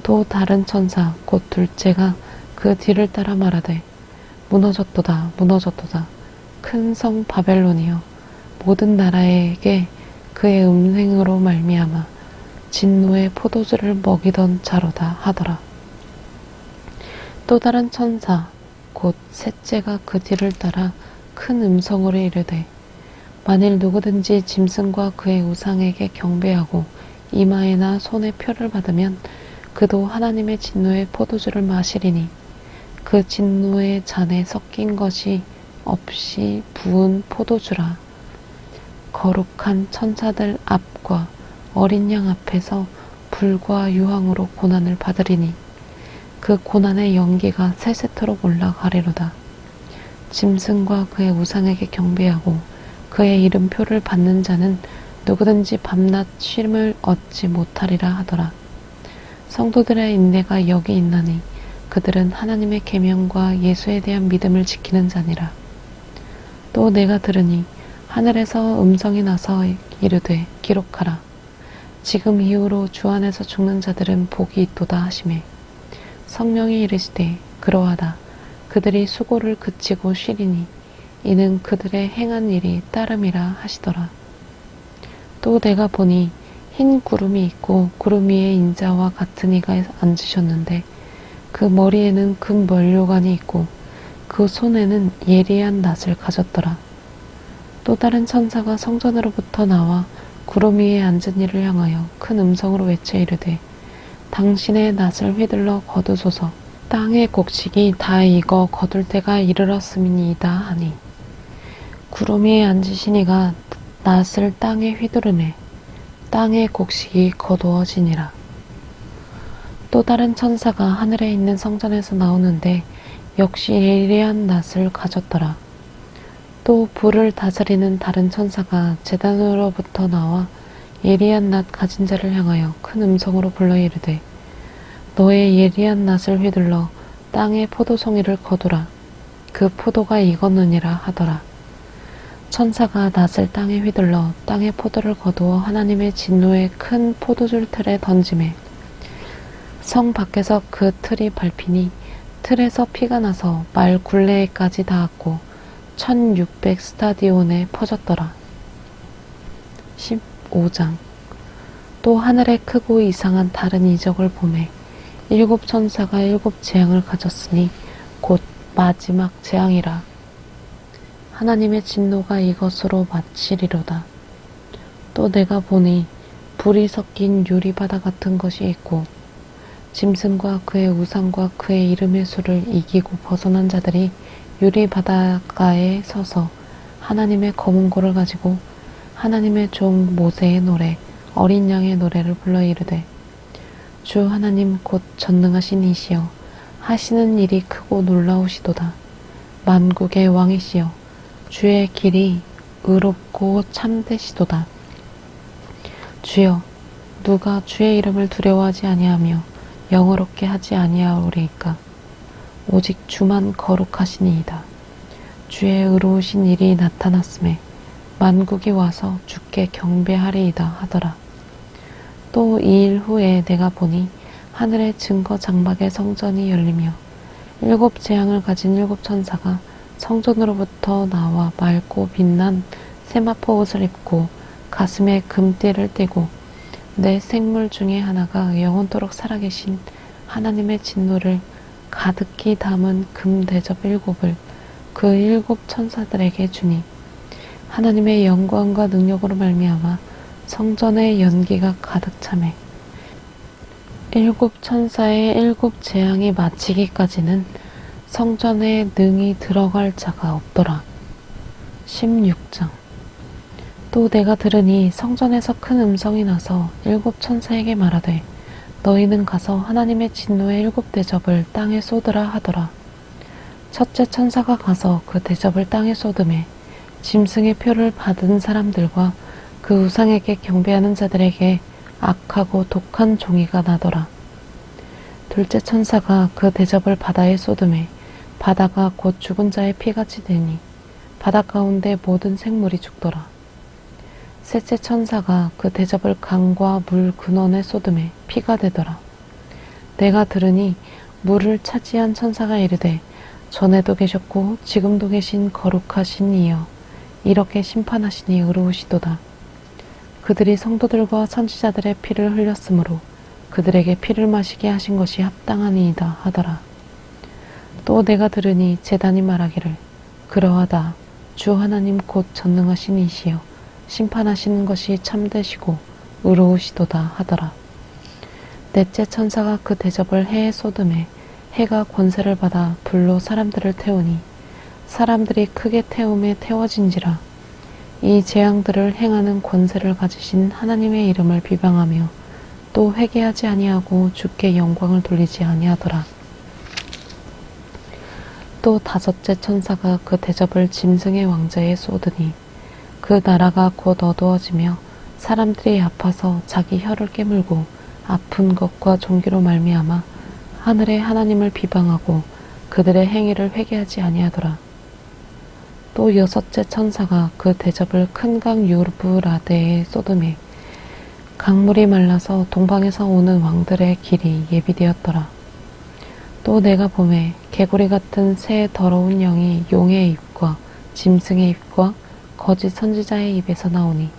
또 다른 천사 곧 둘째가 그 뒤를 따라 말하되 무너졌도다 무너졌도다 큰 성 바벨론이여 모든 나라에게 그의 음행으로 말미암아 진노의 포도주를 먹이던 자로다 하더라. 또 다른 천사 곧 셋째가 그 뒤를 따라 큰 음성으로 이르되 만일 누구든지 짐승과 그의 우상에게 경배하고 이마에나 손에 표를 받으면 그도 하나님의 진노의 포도주를 마시리니 그 진노의 잔에 섞인 것이 없이 부은 포도주라. 거룩한 천사들 앞과 어린 양 앞에서 불과 유황으로 고난을 받으리니 그 고난의 연기가 세세토록 올라가리로다. 짐승과 그의 우상에게 경배하고 그의 이름표를 받는 자는 누구든지 밤낮 쉼을 얻지 못하리라 하더라. 성도들의 인내가 여기 있나니 그들은 하나님의 계명과 예수에 대한 믿음을 지키는 자니라. 또 내가 들으니 하늘에서 음성이 나서 이르되 기록하라. 지금 이후로 주 안에서 죽는 자들은 복이 있도다 하시매 성령이 이르시되 그러하다. 그들이 수고를 그치고 쉬리니 이는 그들의 행한 일이 따름이라 하시더라. 또 내가 보니 흰 구름이 있고 구름 위에 인자와 같은 이가 앉으셨는데 그 머리에는 금면류관이 있고 그 손에는 예리한 낫을 가졌더라. 또 다른 천사가 성전으로부터 나와 구름 위에 앉은 이를 향하여 큰 음성으로 외쳐 이르되 당신의 낫을 휘둘러 거두소서. 땅의 곡식이 다 익어 거둘 때가 이르렀음이니이다 하니 구름 위에 앉으신 이가 낫을 땅에 휘두르매 땅의 곡식이 거두어지니라. 또 다른 천사가 하늘에 있는 성전에서 나오는데 역시 예리한 낫을 가졌더라. 또 불을 다스리는 다른 천사가 제단으로부터 나와 예리한 낫 가진 자를 향하여 큰 음성으로 불러 이르되 너의 예리한 낫을 휘둘러 땅의 포도송이를 거두라. 그 포도가 익었느니라 하더라. 천사가 낫을 땅에 휘둘러 땅의 포도를 거두어 하나님의 진노의 큰 포도줄 틀에 던지매 성 밖에서 그 틀이 밟히니 틀에서 피가 나서 말 굴레에까지 닿았고 1600 스타디온에 퍼졌더라. 15장. 또 하늘에 크고 이상한 다른 이적을 보매 일곱 천사가 일곱 재앙을 가졌으니 곧 마지막 재앙이라. 하나님의 진노가 이것으로 마치리로다. 또 내가 보니 불이 섞인 유리바다 같은 것이 있고 짐승과 그의 우상과 그의 이름의 수를 이기고 벗어난 자들이 유리바다가에 서서 하나님의 검은고를 가지고 하나님의 종 모세의 노래 어린 양의 노래를 불러 이르되 주 하나님 곧 전능하신 이시여 하시는 일이 크고 놀라우시도다. 만국의 왕이시여 주의 길이 의롭고 참되시도다. 주여 누가 주의 이름을 두려워하지 아니하며 영어롭게 하지 아니하오리이까. 오직 주만 거룩하시니이다. 주의 의로우신 일이 나타났음에 만국이 와서 주께 경배하리이다 하더라. 또 2일 후에 내가 보니 하늘의 증거 장막의 성전이 열리며 일곱 재앙을 가진 일곱 천사가 성전으로부터 나와 맑고 빛난 세마포 옷을 입고 가슴에 금띠를 띠고 내 생물 중에 하나가 영원토록 살아계신 하나님의 진노를 가득히 담은 금 대접 일곱을 그 일곱 천사들에게 주니 하나님의 영광과 능력으로 말미암아 성전의 연기가 가득 차매 일곱 천사의 일곱 재앙이 마치기까지는 성전에 능히 들어갈 자가 없더라. 16장. 또 내가 들으니 성전에서 큰 음성이 나서 일곱 천사에게 말하되 너희는 가서 하나님의 진노의 일곱 대접을 땅에 쏟으라 하더라. 첫째 천사가 가서 그 대접을 땅에 쏟음에 짐승의 표를 받은 사람들과 그 우상에게 경배하는 자들에게 악하고 독한 종이가 나더라. 둘째 천사가 그 대접을 바다에 쏟음에 바다가 곧 죽은 자의 피같이 되니 바다 가운데 모든 생물이 죽더라. 셋째 천사가 그 대접을 강과 물 근원에 쏟음에 피가 되더라. 내가 들으니 물을 차지한 천사가 이르되 전에도 계셨고 지금도 계신 거룩하신 이여 이렇게 심판하시니 의로우시도다. 그들이 성도들과 선지자들의 피를 흘렸으므로 그들에게 피를 마시게 하신 것이 합당하니이다 하더라. 또 내가 들으니 제단이 말하기를 그러하다. 주 하나님 곧 전능하신 이시여 심판하시는 것이 참되시고 의로우시도다 하더라. 넷째 천사가 그 대접을 해에 쏟음에 해가 권세를 받아 불로 사람들을 태우니 사람들이 크게 태움에 태워진지라. 이 재앙들을 행하는 권세를 가지신 하나님의 이름을 비방하며 또 회개하지 아니하고 주께 영광을 돌리지 아니하더라. 또 다섯째 천사가 그 대접을 짐승의 왕자에 쏟으니 그 나라가 곧 어두워지며 사람들이 아파서 자기 혀를 깨물고 아픈 것과 종기로 말미암아 하늘의 하나님을 비방하고 그들의 행위를 회개하지 아니하더라. 또 여섯째 천사가 그 대접을 큰 강 유브라데에 쏟으매 강물이 말라서 동방에서 오는 왕들의 길이 예비되었더라. 또 내가 보매 개구리 같은 새 더러운 영이 용의 입과 짐승의 입과 거짓 선지자의 입에서 나오니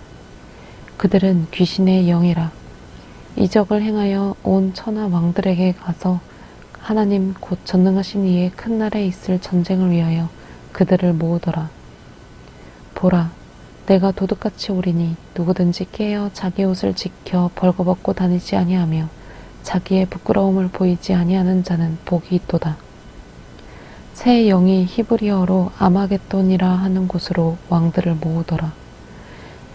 그들은 귀신의 영이라. 이적을 행하여 온 천하 왕들에게 가서 하나님 곧 전능하신 이의 큰 날에 있을 전쟁을 위하여 그들을 모으더라. 보라, 내가 도둑같이 오리니 누구든지 깨어 자기 옷을 지켜 벌거벗고 다니지 아니하며 자기의 부끄러움을 보이지 아니하는 자는 복이 있도다. 새 영이 히브리어로 아마겟돈이라 하는 곳으로 왕들을 모으더라.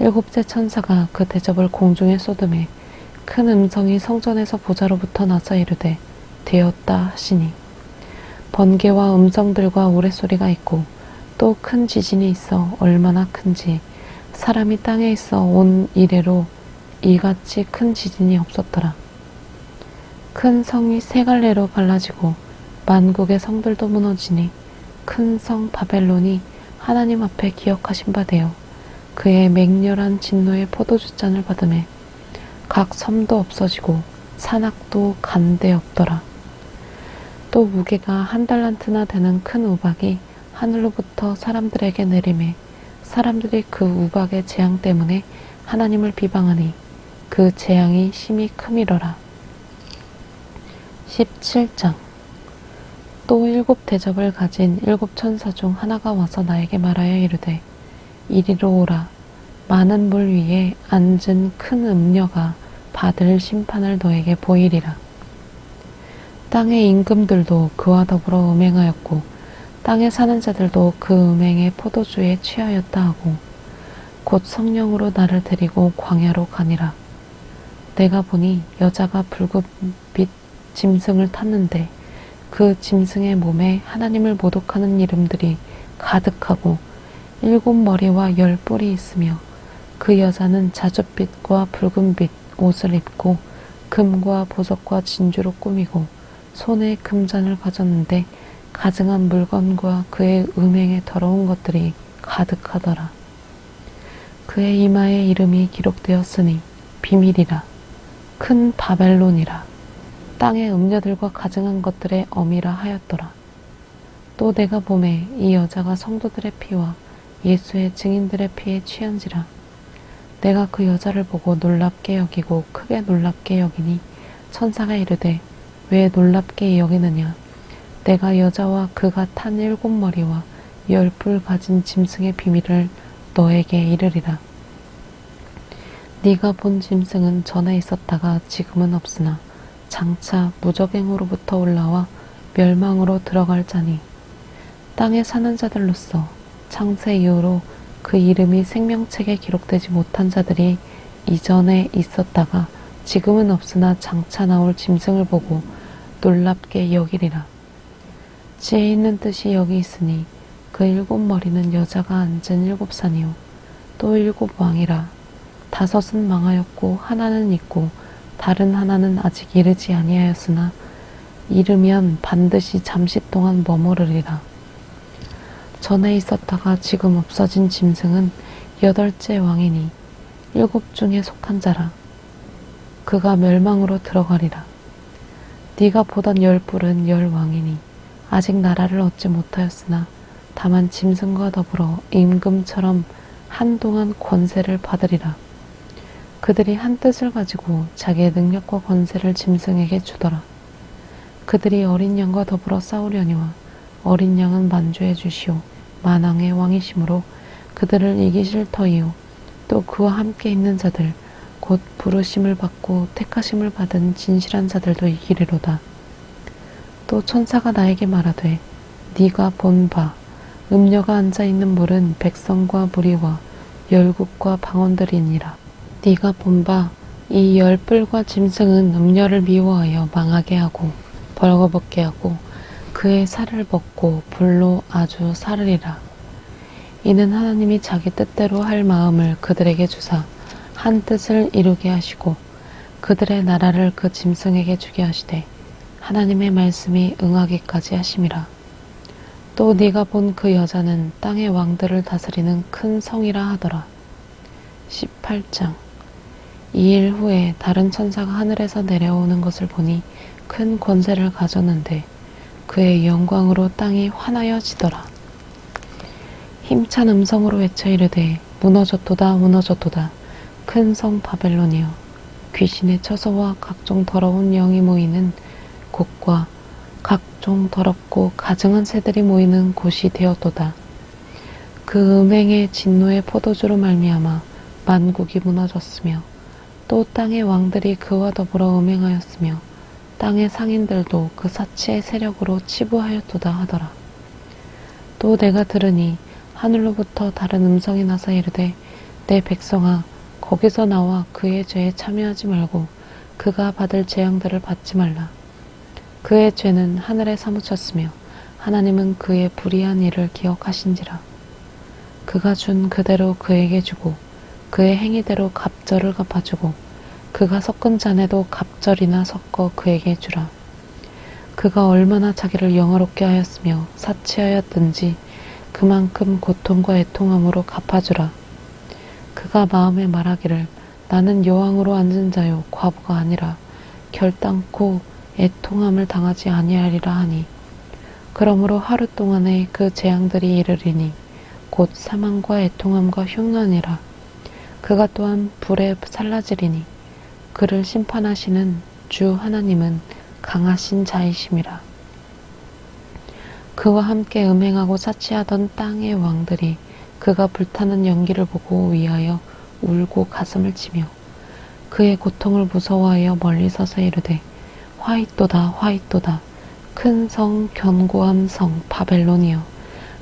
일곱째 천사가 그 대접을 공중에 쏟음에 큰 음성이 성전에서 보좌로부터 나서 이르되 되었다 하시니 번개와 음성들과 우레소리가 있고 또 큰 지진이 있어 얼마나 큰지 사람이 땅에 있어 온 이래로 이같이 큰 지진이 없었더라. 큰 성이 세 갈래로 갈라지고 만국의 성들도 무너지니 큰 성 바벨론이 하나님 앞에 기억하신 바 되어 그의 맹렬한 진노의 포도주 잔을 받음에 각 섬도 없어지고 산악도 간데 없더라. 또 무게가 한 달란트나 되는 큰 우박이 하늘로부터 사람들에게 내리매 사람들이 그 우박의 재앙 때문에 하나님을 비방하니 그 재앙이 심히 크미러라. 17장. 또 일곱 대접을 가진 일곱 천사 중 하나가 와서 나에게 말하여 이르되 이리로 오라. 많은 물 위에 앉은 큰 음녀가 받을 심판을 너에게 보이리라. 땅의 임금들도 그와 더불어 음행하였고 땅에 사는 자들도 그 음행의 포도주에 취하였다 하고 곧 성령으로 나를 데리고 광야로 가니라. 내가 보니 여자가 붉은빛 짐승을 탔는데 그 짐승의 몸에 하나님을 모독하는 이름들이 가득하고 7머리와 10뿔이 있으며 그 여자는 자줏빛과 붉은빛 옷을 입고 금과 보석과 진주로 꾸미고 손에 금잔을 가졌는데 가증한 물건과 그의 음행의 더러운 것들이 가득하더라. 그의 이마에 이름이 기록되었으니 비밀이라. 큰 바벨론이라. 땅의 음녀들과 가증한 것들의 어미라 하였더라. 또 내가 보매 이 여자가 성도들의 피와 예수의 증인들의 피에 취한지라. 내가 그 여자를 보고 놀랍게 여기고 크게 놀랍게 여기니 천사가 이르되 왜 놀랍게 여기느냐. 내가 여자와 그가 탄 7머리와 10뿔 가진 짐승의 비밀을 너에게 이르리라. 네가 본 짐승은 전에 있었다가 지금은 없으나 장차 무적행으로부터 올라와 멸망으로 들어갈 자니 땅에 사는 자들로서 창세 이후로 그 이름이 생명책에 기록되지 못한 자들이 이전에 있었다가 지금은 없으나 장차 나올 짐승을 보고 놀랍게 여기리라. 지혜 있는 뜻이 여기 있으니 그 7머리는 여자가 앉은 7산이요 또 7왕이라. 5은 망하였고 하나는 있고 다른 하나는 아직 이르지 아니하였으나 이르면 반드시 잠시 동안 머무르리라. 전에 있었다가 지금 없어진 짐승은 8째 왕이니 7 중에 속한 자라. 그가 멸망으로 들어가리라. 네가 보던 10뿔은 10왕이니 아직 나라를 얻지 못하였으나 다만 짐승과 더불어 임금처럼 한동안 권세를 받으리라. 그들이 한 뜻을 가지고 자기의 능력과 권세를 짐승에게 주더라. 그들이 어린 양과 더불어 싸우려니와 어린 양은 만주해 주시오 만왕의 왕이시므로 그들을 이기실 터이요 또 그와 함께 있는 자들 곧 부르심을 받고 택하심을 받은 진실한 자들도 이기리로다. 또 천사가 나에게 말하되 네가 본 바 음녀가 앉아있는 물은 백성과 무리와 열국과 방언들이니라. 네가 본 바 이 열뿔과 짐승은 음녀를 미워하여 망하게 하고 벌거벗게 하고 그의 살을 벗고 불로 아주 사르리라. 이는 하나님이 자기 뜻대로 할 마음을 그들에게 주사 한 뜻을 이루게 하시고 그들의 나라를 그 짐승에게 주게 하시되 하나님의 말씀이 응하기까지 하심이라. 또 네가 본 그 여자는 땅의 왕들을 다스리는 큰 성이라 하더라. 18장. 2일 후에 다른 천사가 하늘에서 내려오는 것을 보니 큰 권세를 가졌는데 그의 영광으로 땅이 환하여지더라. 힘찬 음성으로 외쳐 이르되 무너졌도다 무너졌도다 큰 성 바벨론이여 귀신의 처소와 각종 더러운 영이 모이는 곳과 각종 더럽고 가증한 새들이 모이는 곳이 되었도다. 그 음행의 진노의 포도주로 말미암아 만국이 무너졌으며 또 땅의 왕들이 그와 더불어 음행하였으며 땅의 상인들도 그 사치의 세력으로 치부하였도다 하더라. 또 내가 들으니 하늘로부터 다른 음성이 나서 이르되 내 백성아 거기서 나와 그의 죄에 참여하지 말고 그가 받을 재앙들을 받지 말라. 그의 죄는 하늘에 사무쳤으며 하나님은 그의 불의한 일을 기억하신지라. 그가 준 그대로 그에게 주고 그의 행위대로 갑절을 갚아주고 그가 섞은 잔에도 갑절이나 섞어 그에게 주라. 그가 얼마나 자기를 영화롭게 하였으며 사치하였든지 그만큼 고통과 애통함으로 갚아주라. 그가 마음에 말하기를 나는 여왕으로 앉은 자요 과부가 아니라 결단코 애통함을 당하지 아니하리라 하니 그러므로 하루 동안에 그 재앙들이 이르리니 곧 사망과 애통함과 흉년이라. 그가 또한 불에 살라지리니 그를 심판하시는 주 하나님은 강하신 자이심이라. 그와 함께 음행하고 사치하던 땅의 왕들이 그가 불타는 연기를 보고 위하여 울고 가슴을 치며 그의 고통을 무서워하여 멀리 서서 이르되 화이또다 화이또다 큰 성 견고한 성 바벨론이여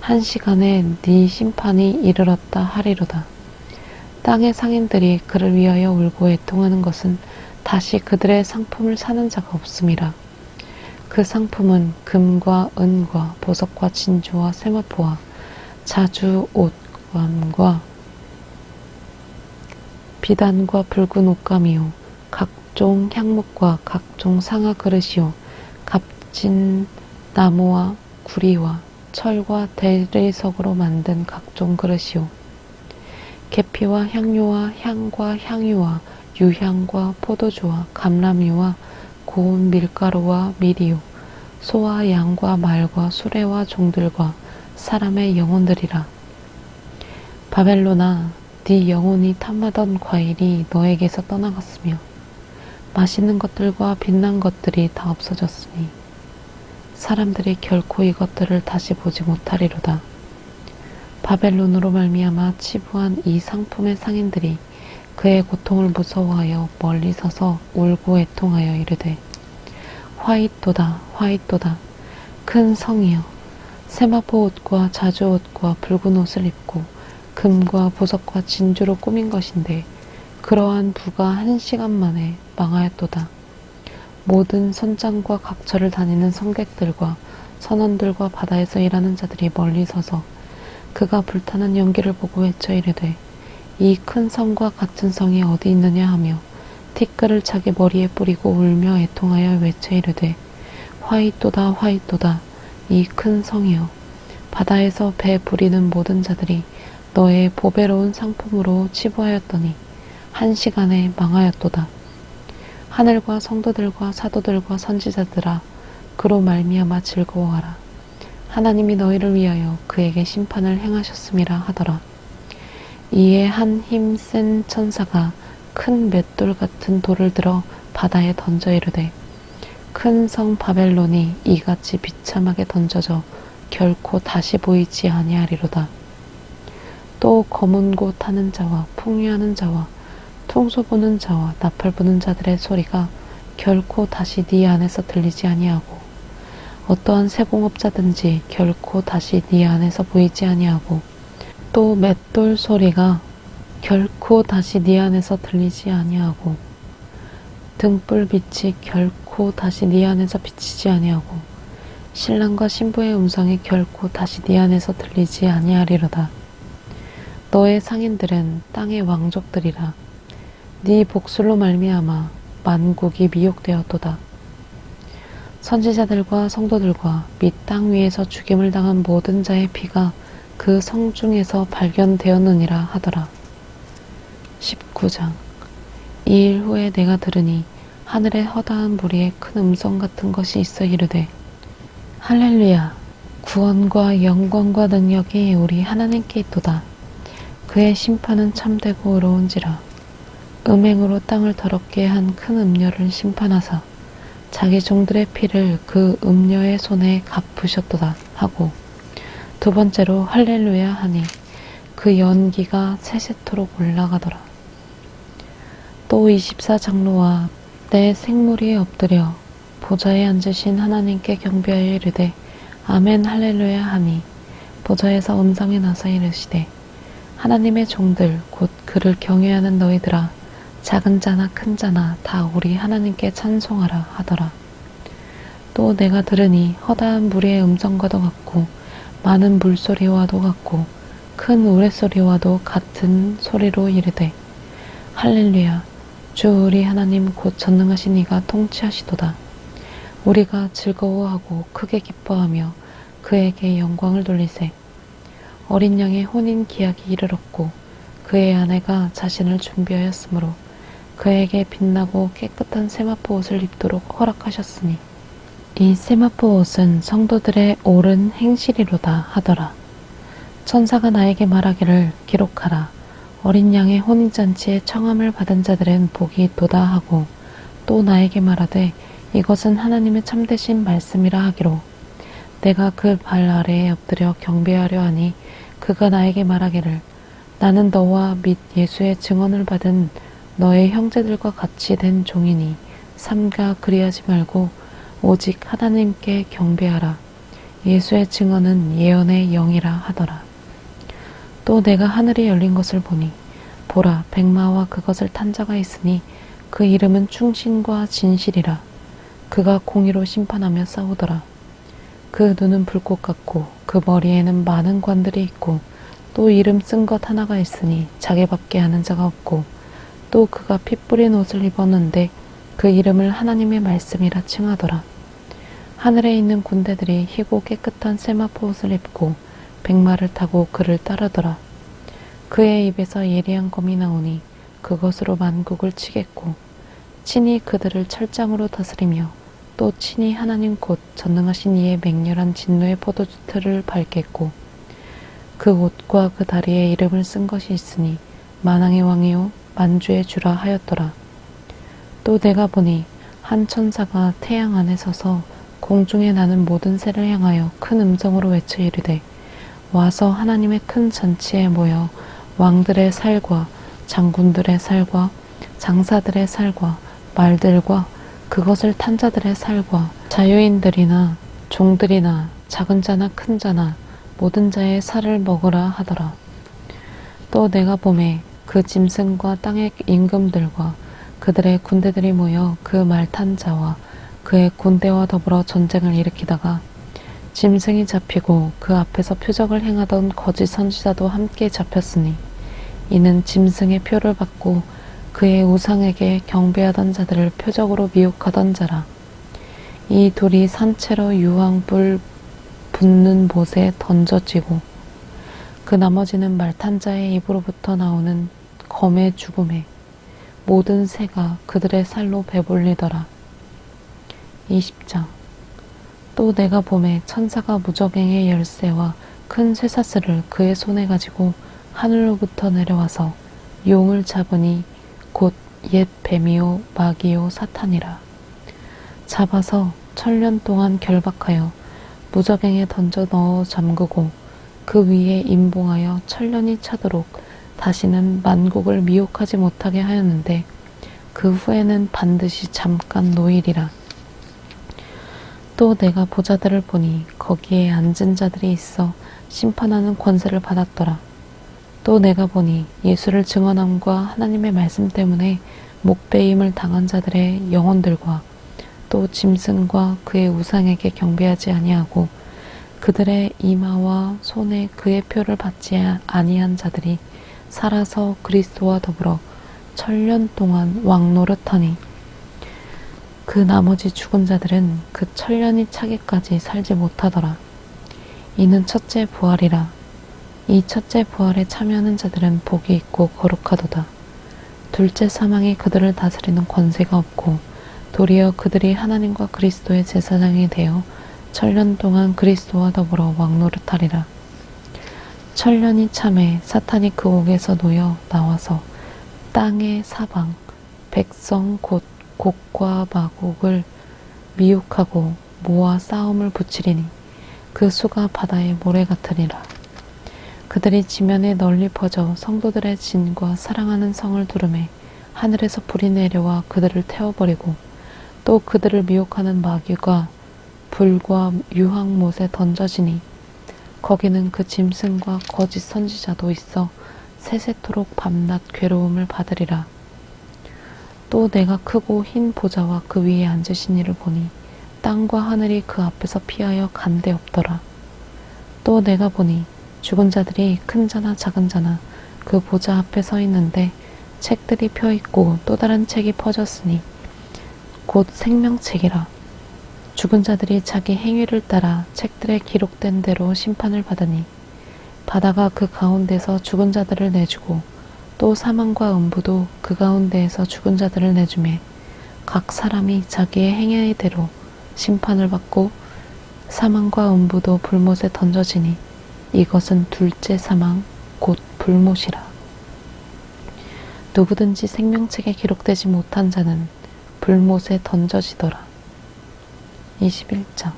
한 시간에 네 심판이 이르렀다 하리로다. 땅의 상인들이 그를 위하여 울고 애통하는 것은 다시 그들의 상품을 사는 자가 없음이라. 그 상품은 금과 은과 보석과 진주와 세마포와 자주 옷감과 비단과 붉은 옷감이요 각종 향목과 각종 상아 그릇이요 값진 나무와 구리와 철과 대리석으로 만든 각종 그릇이요 계피와 향료와 향과 향유와 유향과 포도주와 감람유와 고운 밀가루와 밀이요 소와 양과 말과 수레와 종들과 사람의 영혼들이라. 바벨론아 네 영혼이 탐하던 과일이 너에게서 떠나갔으며 맛있는 것들과 빛난 것들이 다 없어졌으니 사람들이 결코 이것들을 다시 보지 못하리로다. 바벨론으로 말미암아 치부한 이 상품의 상인들이 그의 고통을 무서워하여 멀리 서서 울고 애통하여 이르되 화이또다 화이또다 큰 성이여 세마포 옷과 자주 옷과 붉은 옷을 입고 금과 보석과 진주로 꾸민 것인데 그러한 부가 한 시간 만에 망하였도다. 모든 선장과 각처를 다니는 성객들과 선원들과 바다에서 일하는 자들이 멀리 서서 그가 불타는 연기를 보고 외쳐 이르되 이 큰 성과 같은 성이 어디 있느냐 하며 티끌을 자기 머리에 뿌리고 울며 애통하여 외쳐 이르되 화이또다 화이또다 이 큰 성이여 바다에서 배 부리는 모든 자들이 너의 보배로운 상품으로 치부하였더니 한 시간에 망하였도다. 하늘과 성도들과 사도들과 선지자들아 그로 말미암아 즐거워하라. 하나님이 너희를 위하여 그에게 심판을 행하셨음이라 하더라. 이에 한 힘 센 천사가 큰 맷돌 같은 돌을 들어 바다에 던져 이르되 큰 성 바벨론이 이같이 비참하게 던져져 결코 다시 보이지 아니하리로다. 또 검은 곳 하는 자와 풍류하는 자와 통소 보는 자와 나팔 부는 자들의 소리가 결코 다시 네 안에서 들리지 아니하고 어떠한 세공업자든지 결코 다시 네 안에서 보이지 아니하고 또 맷돌 소리가 결코 다시 네 안에서 들리지 아니하고 등불빛이 결코 다시 네 안에서 비치지 아니하고 신랑과 신부의 음성이 결코 다시 네 안에서 들리지 아니하리로다. 너의 상인들은 땅의 왕족들이라. 네 복술로 말미암아 만국이 미혹되었도다. 선지자들과 성도들과 및 땅 위에서 죽임을 당한 모든 자의 피가 그 성 중에서 발견되었느니라 하더라. 19장. 이 일 후에 내가 들으니 하늘의 허다한 무리에 큰 음성 같은 것이 있어 이르되 할렐루야, 구원과 영광과 능력이 우리 하나님께 있도다. 그의 심판은 참되고 의로운지라. 음행으로 땅을 더럽게 한 큰 음녀를 심판하사 자기 종들의 피를 그 음녀의 손에 갚으셨도다 하고 두 번째로 할렐루야 하니 그 연기가 세세토록 올라가더라. 또 24장로와 내 생물이 엎드려 보좌에 앉으신 하나님께 경배하여 이르되 아멘 할렐루야 하니 보좌에서 음성이 나서 이르시되 하나님의 종들 곧 그를 경외하는 너희들아 작은 자나 큰 자나 다 우리 하나님께 찬송하라 하더라. 또 내가 들으니 허다한 무리의 음성과도 같고 많은 물소리와도 같고 큰 우레소리와도 같은 소리로 이르되 할렐루야, 주 우리 하나님 곧 전능하신 이가 통치하시도다. 우리가 즐거워하고 크게 기뻐하며 그에게 영광을 돌리세. 어린 양의 혼인 기약이 이르렀고 그의 아내가 자신을 준비하였으므로 그에게 빛나고 깨끗한 세마포 옷을 입도록 허락하셨으니 이 세마포 옷은 성도들의 옳은 행실이로다 하더라. 천사가 나에게 말하기를 기록하라. 어린 양의 혼인잔치에 청함을 받은 자들은 복이 있도다 하고 또 나에게 말하되 이것은 하나님의 참되신 말씀이라 하기로 내가 그 발 아래에 엎드려 경배하려 하니 그가 나에게 말하기를 나는 너와 및 예수의 증언을 받은 너의 형제들과 같이 된 종이니 삼가 그리하지 말고 오직 하나님께 경배하라. 예수의 증언은 예언의 영이라 하더라. 또 내가 하늘이 열린 것을 보니 보라 백마와 그것을 탄 자가 있으니 그 이름은 충신과 진실이라. 그가 공의로 심판하며 싸우더라. 그 눈은 불꽃 같고 그 머리에는 많은 관들이 있고 또 이름 쓴 것 하나가 있으니 자기밖에 아는 자가 없고 또 그가 피 뿌린 옷을 입었는데 그 이름을 하나님의 말씀이라 칭하더라. 하늘에 있는 군대들이 희고 깨끗한 세마포 옷을 입고 백마를 타고 그를 따르더라. 그의 입에서 예리한 검이 나오니 그것으로 만국을 치겠고 친히 그들을 철장으로 다스리며 또 친히 하나님 곧 전능하신 이의 맹렬한 진노의 포도주 틀을 밟겠고 그 옷과 그 다리에 이름을 쓴 것이 있으니 만왕의 왕이요 만주의 주라 하였더라. 또 내가 보니 한 천사가 태양 안에 서서 공중에 나는 모든 새를 향하여 큰 음성으로 외쳐 이르되 와서 하나님의 큰 잔치에 모여 왕들의 살과 장군들의 살과 장사들의 살과 말들과 그것을 탄 자들의 살과 자유인들이나 종들이나 작은 자나 큰 자나 모든 자의 살을 먹으라 하더라. 또 내가 보매 그 짐승과 땅의 임금들과 그들의 군대들이 모여 그 말 탄 자와 그의 군대와 더불어 전쟁을 일으키다가 짐승이 잡히고 그 앞에서 표적을 행하던 거짓 선지자도 함께 잡혔으니 이는 짐승의 표를 받고 그의 우상에게 경배하던 자들을 표적으로 미혹하던 자라. 이 둘이 산채로 유황불 붙는 못에 던져지고 그 나머지는 말탄 자의 입으로부터 나오는 검의 죽음에 모든 새가 그들의 살로 배불리더라. 20장. 또 내가 보매 천사가 무저갱의 열쇠와 큰 쇠사슬을 그의 손에 가지고 하늘로부터 내려와서 용을 잡으니 곧 옛 뱀이요 마귀요 사탄이라. 잡아서 천년 동안 결박하여 무저갱에 던져 넣어 잠그고 그 위에 임봉하여 천년이 차도록 다시는 만국을 미혹하지 못하게 하였는데 그 후에는 반드시 잠깐 노일이라. 또 내가 보좌들을 보니 거기에 앉은 자들이 있어 심판하는 권세를 받았더라. 또 내가 보니 예수를 증언함과 하나님의 말씀 때문에 목배임을 당한 자들의 영혼들과 또 짐승과 그의 우상에게 경배하지 아니하고 그들의 이마와 손에 그의 표를 받지 아니한 자들이 살아서 그리스도와 더불어 천년 동안 왕노릇하니 그 나머지 죽은 자들은 그 천년이 차기까지 살지 못하더라. 이는 첫째 부활이라. 이 첫째 부활에 참여하는 자들은 복이 있고 거룩하도다. 둘째 사망이 그들을 다스리는 권세가 없고 도리어 그들이 하나님과 그리스도의 제사장이 되어 천년 동안 그리스도와 더불어 왕노릇하리라. 천년이 참에 사탄이 그 옥에서 놓여 나와서 땅의 사방 백성 곧 곡과 마곡을 미혹하고 모아 싸움을 붙이리니 그 수가 바다의 모래 같으리라. 그들이 지면에 널리 퍼져 성도들의 진과 사랑하는 성을 두르매 하늘에서 불이 내려와 그들을 태워버리고 또 그들을 미혹하는 마귀가 불과 유황못에 던져지니 거기는 그 짐승과 거짓 선지자도 있어 세세토록 밤낮 괴로움을 받으리라. 또 내가 크고 흰 보좌와 그 위에 앉으신 이를 보니 땅과 하늘이 그 앞에서 피하여 간데 없더라. 또 내가 보니 죽은 자들이 큰 자나 작은 자나 그 보좌 앞에 서 있는데 책들이 펴 있고 또 다른 책이 퍼졌으니 곧 생명책이라. 죽은 자들이 자기 행위를 따라 책들에 기록된 대로 심판을 받으니 바다가 그 가운데서 죽은 자들을 내주고 또 사망과 음부도 그 가운데에서 죽은 자들을 내주매 각 사람이 자기의 행위대로 심판을 받고 사망과 음부도 불못에 던져지니 이것은 둘째 사망 곧 불못이라. 누구든지 생명책에 기록되지 못한 자는 불못에 던져지더라. 21장.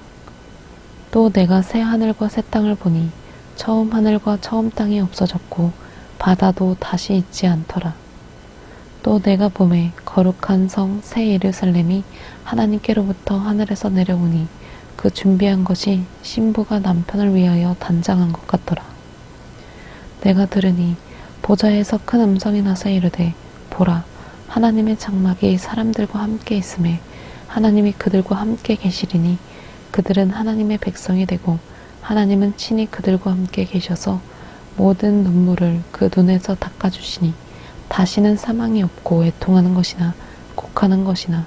또 내가 새 하늘과 새 땅을 보니 처음 하늘과 처음 땅이 없어졌고 바다도 다시 있지 않더라. 또 내가 보매 거룩한 성 새 예루살렘이 하나님께로부터 하늘에서 내려오니 그 준비한 것이 신부가 남편을 위하여 단장한 것 같더라. 내가 들으니 보좌에서 큰 음성이 나서 이르되 보라 하나님의 장막이 사람들과 함께 있음에 하나님이 그들과 함께 계시리니 그들은 하나님의 백성이 되고 하나님은 친히 그들과 함께 계셔서 모든 눈물을 그 눈에서 닦아주시니 다시는 사망이 없고 애통하는 것이나 곡하는 것이나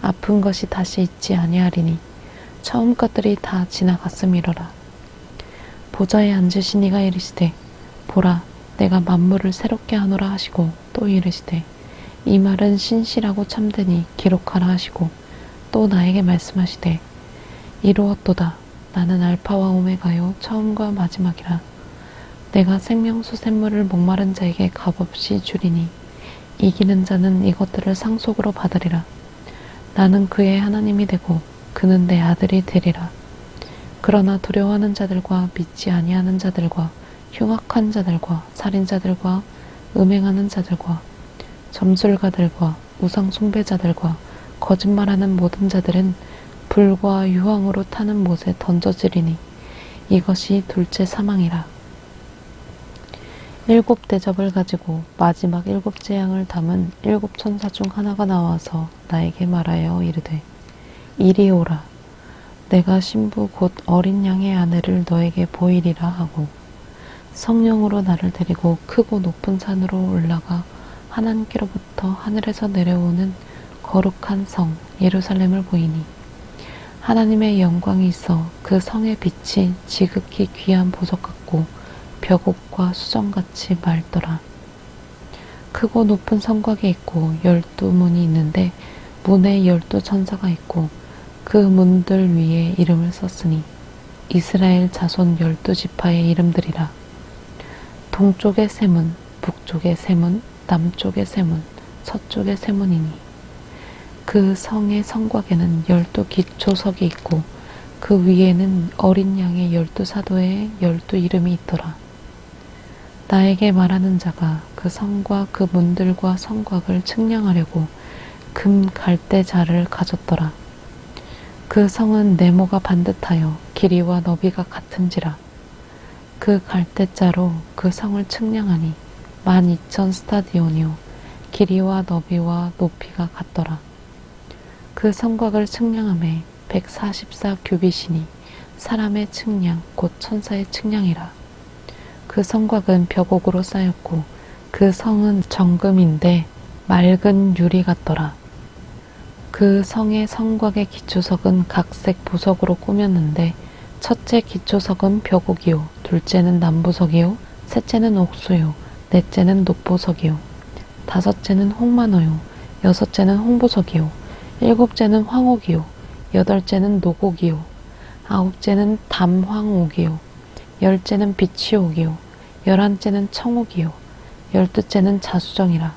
아픈 것이 다시 있지 아니하리니 처음 것들이 다 지나갔음이로라. 보좌에 앉으신 이가 이르시되 보라 내가 만물을 새롭게 하노라 하시고 또 이르시되 이 말은 신실하고 참되니 기록하라 하시고 또 나에게 말씀하시되 이루었도다. 나는 알파와 오메가요 처음과 마지막이라. 내가 생명수 샘물을 목마른 자에게 값없이 주리니 이기는 자는 이것들을 상속으로 받으리라. 나는 그의 하나님이 되고 그는 내 아들이 되리라. 그러나 두려워하는 자들과 믿지 아니하는 자들과 흉악한 자들과 살인자들과 음행하는 자들과 점술가들과 우상 숭배자들과 거짓말하는 모든 자들은 불과 유황으로 타는 못에 던져지리니 이것이 둘째 사망이라. 일곱 대접을 가지고 마지막 일곱 재앙을 담은 일곱 천사 중 하나가 나와서 나에게 말하여 이르되 이리 오라. 내가 신부 곧 어린 양의 아내를 너에게 보이리라 하고 성령으로 나를 데리고 크고 높은 산으로 올라가 하나님께로부터 하늘에서 내려오는 거룩한 성 예루살렘을 보이니 하나님의 영광이 있어 그 성의 빛이 지극히 귀한 보석 같고 벽옥과 수정같이 맑더라. 크고 높은 성곽이 있고 12문이 있는데 문에 12천사가 있고 그 문들 위에 이름을 썼으니 이스라엘 자손 12지파의 이름들이라. 동쪽의 세문, 북쪽의 세문, 남쪽의 세문, 서쪽의 세문이니 그 성의 성곽에는 12기초석이 있고 그 위에는 어린 양의 12사도의 12이름이 있더라. 나에게 말하는 자가 그 성과 그 문들과 성곽을 측량하려고 금 갈대자를 가졌더라. 그 성은 네모가 반듯하여 길이와 너비가 같은지라. 그 갈대자로 그 성을 측량하니 12,000 스타디온이요 길이와 너비와 높이가 같더라. 그 성곽을 측량함에 144 규빗이니 사람의 측량 곧 천사의 측량이라. 그 성곽은 벽옥으로 쌓였고 그 성은 정금인데 맑은 유리 같더라. 그 성의 성곽의 기초석은 각색 보석으로 꾸몄는데 첫째 기초석은 벽옥이요 둘째는 남보석이요 셋째는 옥수요 넷째는 녹보석이요 다섯째는 홍마노요 여섯째는 홍보석이요 일곱째는 황옥이요 여덟째는 녹옥이요 아홉째는 담황옥이요 열째는 비치옥이요 열한째는 청옥이요 열두째는 자수정이라.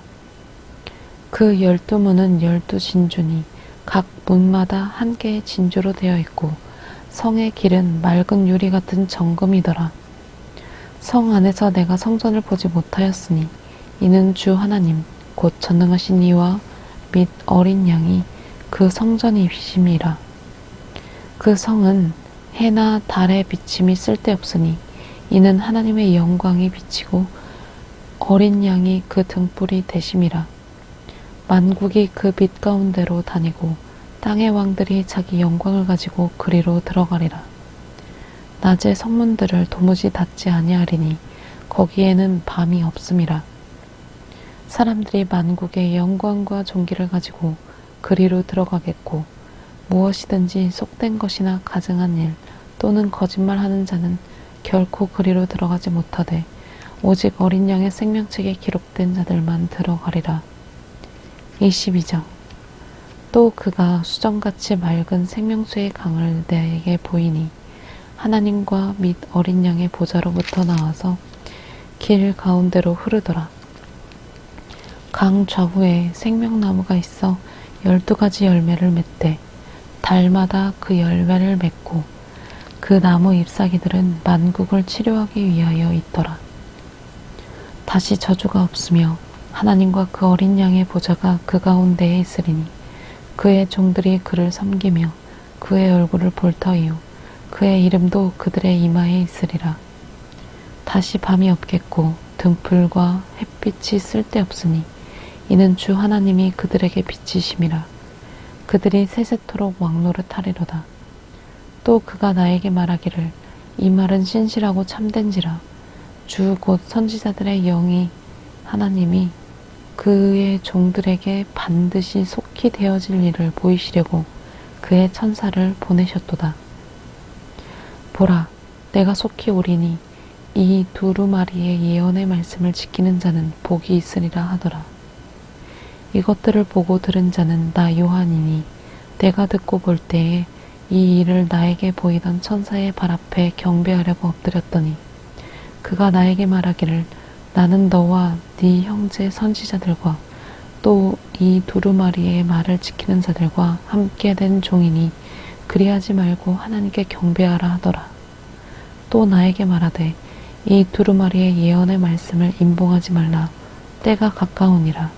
그 12문은 12진주니 각 문마다 한 개의 진주로 되어 있고 성의 길은 맑은 유리 같은 정금이더라. 성 안에서 내가 성전을 보지 못하였으니 이는 주 하나님 곧 전능하신 이와 및 어린 양이 그 성전이심이라. 그 성은 해나 달의 비침이 쓸데없으니 이는 하나님의 영광이 비치고 어린 양이 그 등불이 되심이라. 만국이 그 빛 가운데로 다니고 땅의 왕들이 자기 영광을 가지고 그리로 들어가리라. 낮에 성문들을 도무지 닫지 아니하리니 거기에는 밤이 없음이라. 사람들이 만국의 영광과 존귀를 가지고 그리로 들어가겠고 무엇이든지 속된 것이나 가증한 일 또는 거짓말하는 자는 결코 그리로 들어가지 못하되 오직 어린 양의 생명책에 기록된 자들만 들어가리라. 22장. 또 그가 수정같이 맑은 생명수의 강을 내게 보이니 하나님과 및 어린 양의 보좌로부터 나와서 길 가운데로 흐르더라. 강 좌우에 생명나무가 있어 12가지 열매를 맺되 달마다 그 열매를 맺고 그 나무 잎사귀들은 만국을 치료하기 위하여 있더라. 다시 저주가 없으며 하나님과 그 어린 양의 보좌가 그 가운데에 있으리니 그의 종들이 그를 섬기며 그의 얼굴을 볼 터이요 그의 이름도 그들의 이마에 있으리라. 다시 밤이 없겠고 등불과 햇빛이 쓸데없으니 이는 주 하나님이 그들에게 빛이심이라. 그들이 세세토록 왕노릇하리로다. 또 그가 나에게 말하기를 이 말은 신실하고 참된지라. 주 곧 선지자들의 영이 하나님이 그의 종들에게 반드시 속히 되어질 일을 보이시려고 그의 천사를 보내셨도다. 보라, 내가 속히 오리니 이 두루마리의 예언의 말씀을 지키는 자는 복이 있으리라 하더라. 이것들을 보고 들은 자는 나 요한이니 내가 듣고 볼 때에 이 일을 나에게 보이던 천사의 발 앞에 경배하려고 엎드렸더니 그가 나에게 말하기를 나는 너와 네 형제 선지자들과 또 이 두루마리의 말을 지키는 자들과 함께 된 종이니 그리하지 말고 하나님께 경배하라 하더라. 또 나에게 말하되 이 두루마리의 예언의 말씀을 임봉하지 말라. 때가 가까우니라.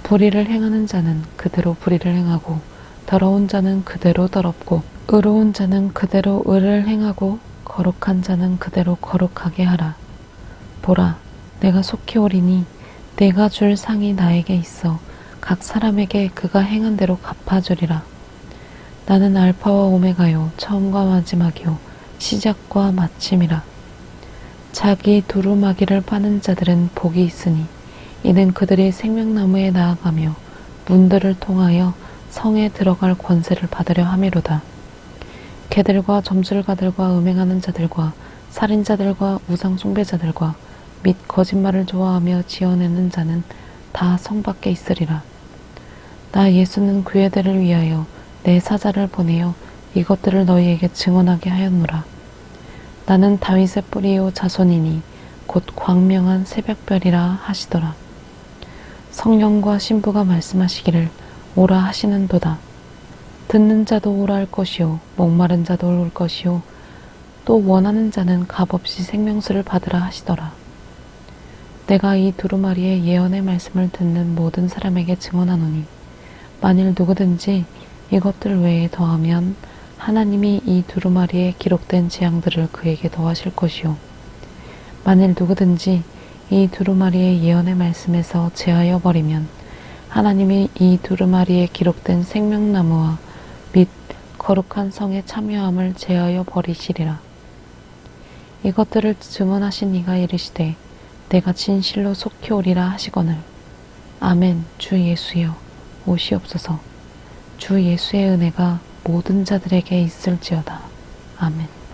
불의를 행하는 자는 그대로 불의를 행하고 더러운 자는 그대로 더럽고 의로운 자는 그대로 의를 행하고 거룩한 자는 그대로 거룩하게 하라. 보라, 내가 속히 오리니 내가 줄 상이 나에게 있어 각 사람에게 그가 행한 대로 갚아주리라. 나는 알파와 오메가요 처음과 마지막이요 시작과 마침이라. 자기 두루마기를 파는 자들은 복이 있으니 이는 그들이 생명나무에 나아가며 문들을 통하여 성에 들어갈 권세를 받으려 함이로다. 개들과 점술가들과 음행하는 자들과 살인자들과 우상 숭배자들과 및 거짓말을 좋아하며 지어내는 자는 다 성 밖에 있으리라. 나 예수는 그 애들을 위하여 내 사자를 보내어 이것들을 너희에게 증언하게 하였노라. 나는 다윗의 뿌리요 자손이니 곧 광명한 새벽별이라 하시더라. 성령과 신부가 말씀하시기를 오라 하시는도다. 듣는 자도 오라 할 것이요 목마른 자도 올 것이요 또 원하는 자는 값없이 생명수를 받으라 하시더라. 내가 이 두루마리의 예언의 말씀을 듣는 모든 사람에게 증언하노니 만일 누구든지 이것들 외에 더하면 하나님이 이 두루마리에 기록된 재앙들을 그에게 더하실 것이요 만일 누구든지 이 두루마리의 예언의 말씀에서 제하여 버리면 하나님이 이 두루마리에 기록된 생명나무와 및 거룩한 성의 참여함을 제하여 버리시리라. 이것들을 증언하신 이가 이르시되 내가 진실로 속히 오리라 하시거늘 아멘. 주 예수여 오시옵소서. 주 예수의 은혜가 모든 자들에게 있을지어다. 아멘.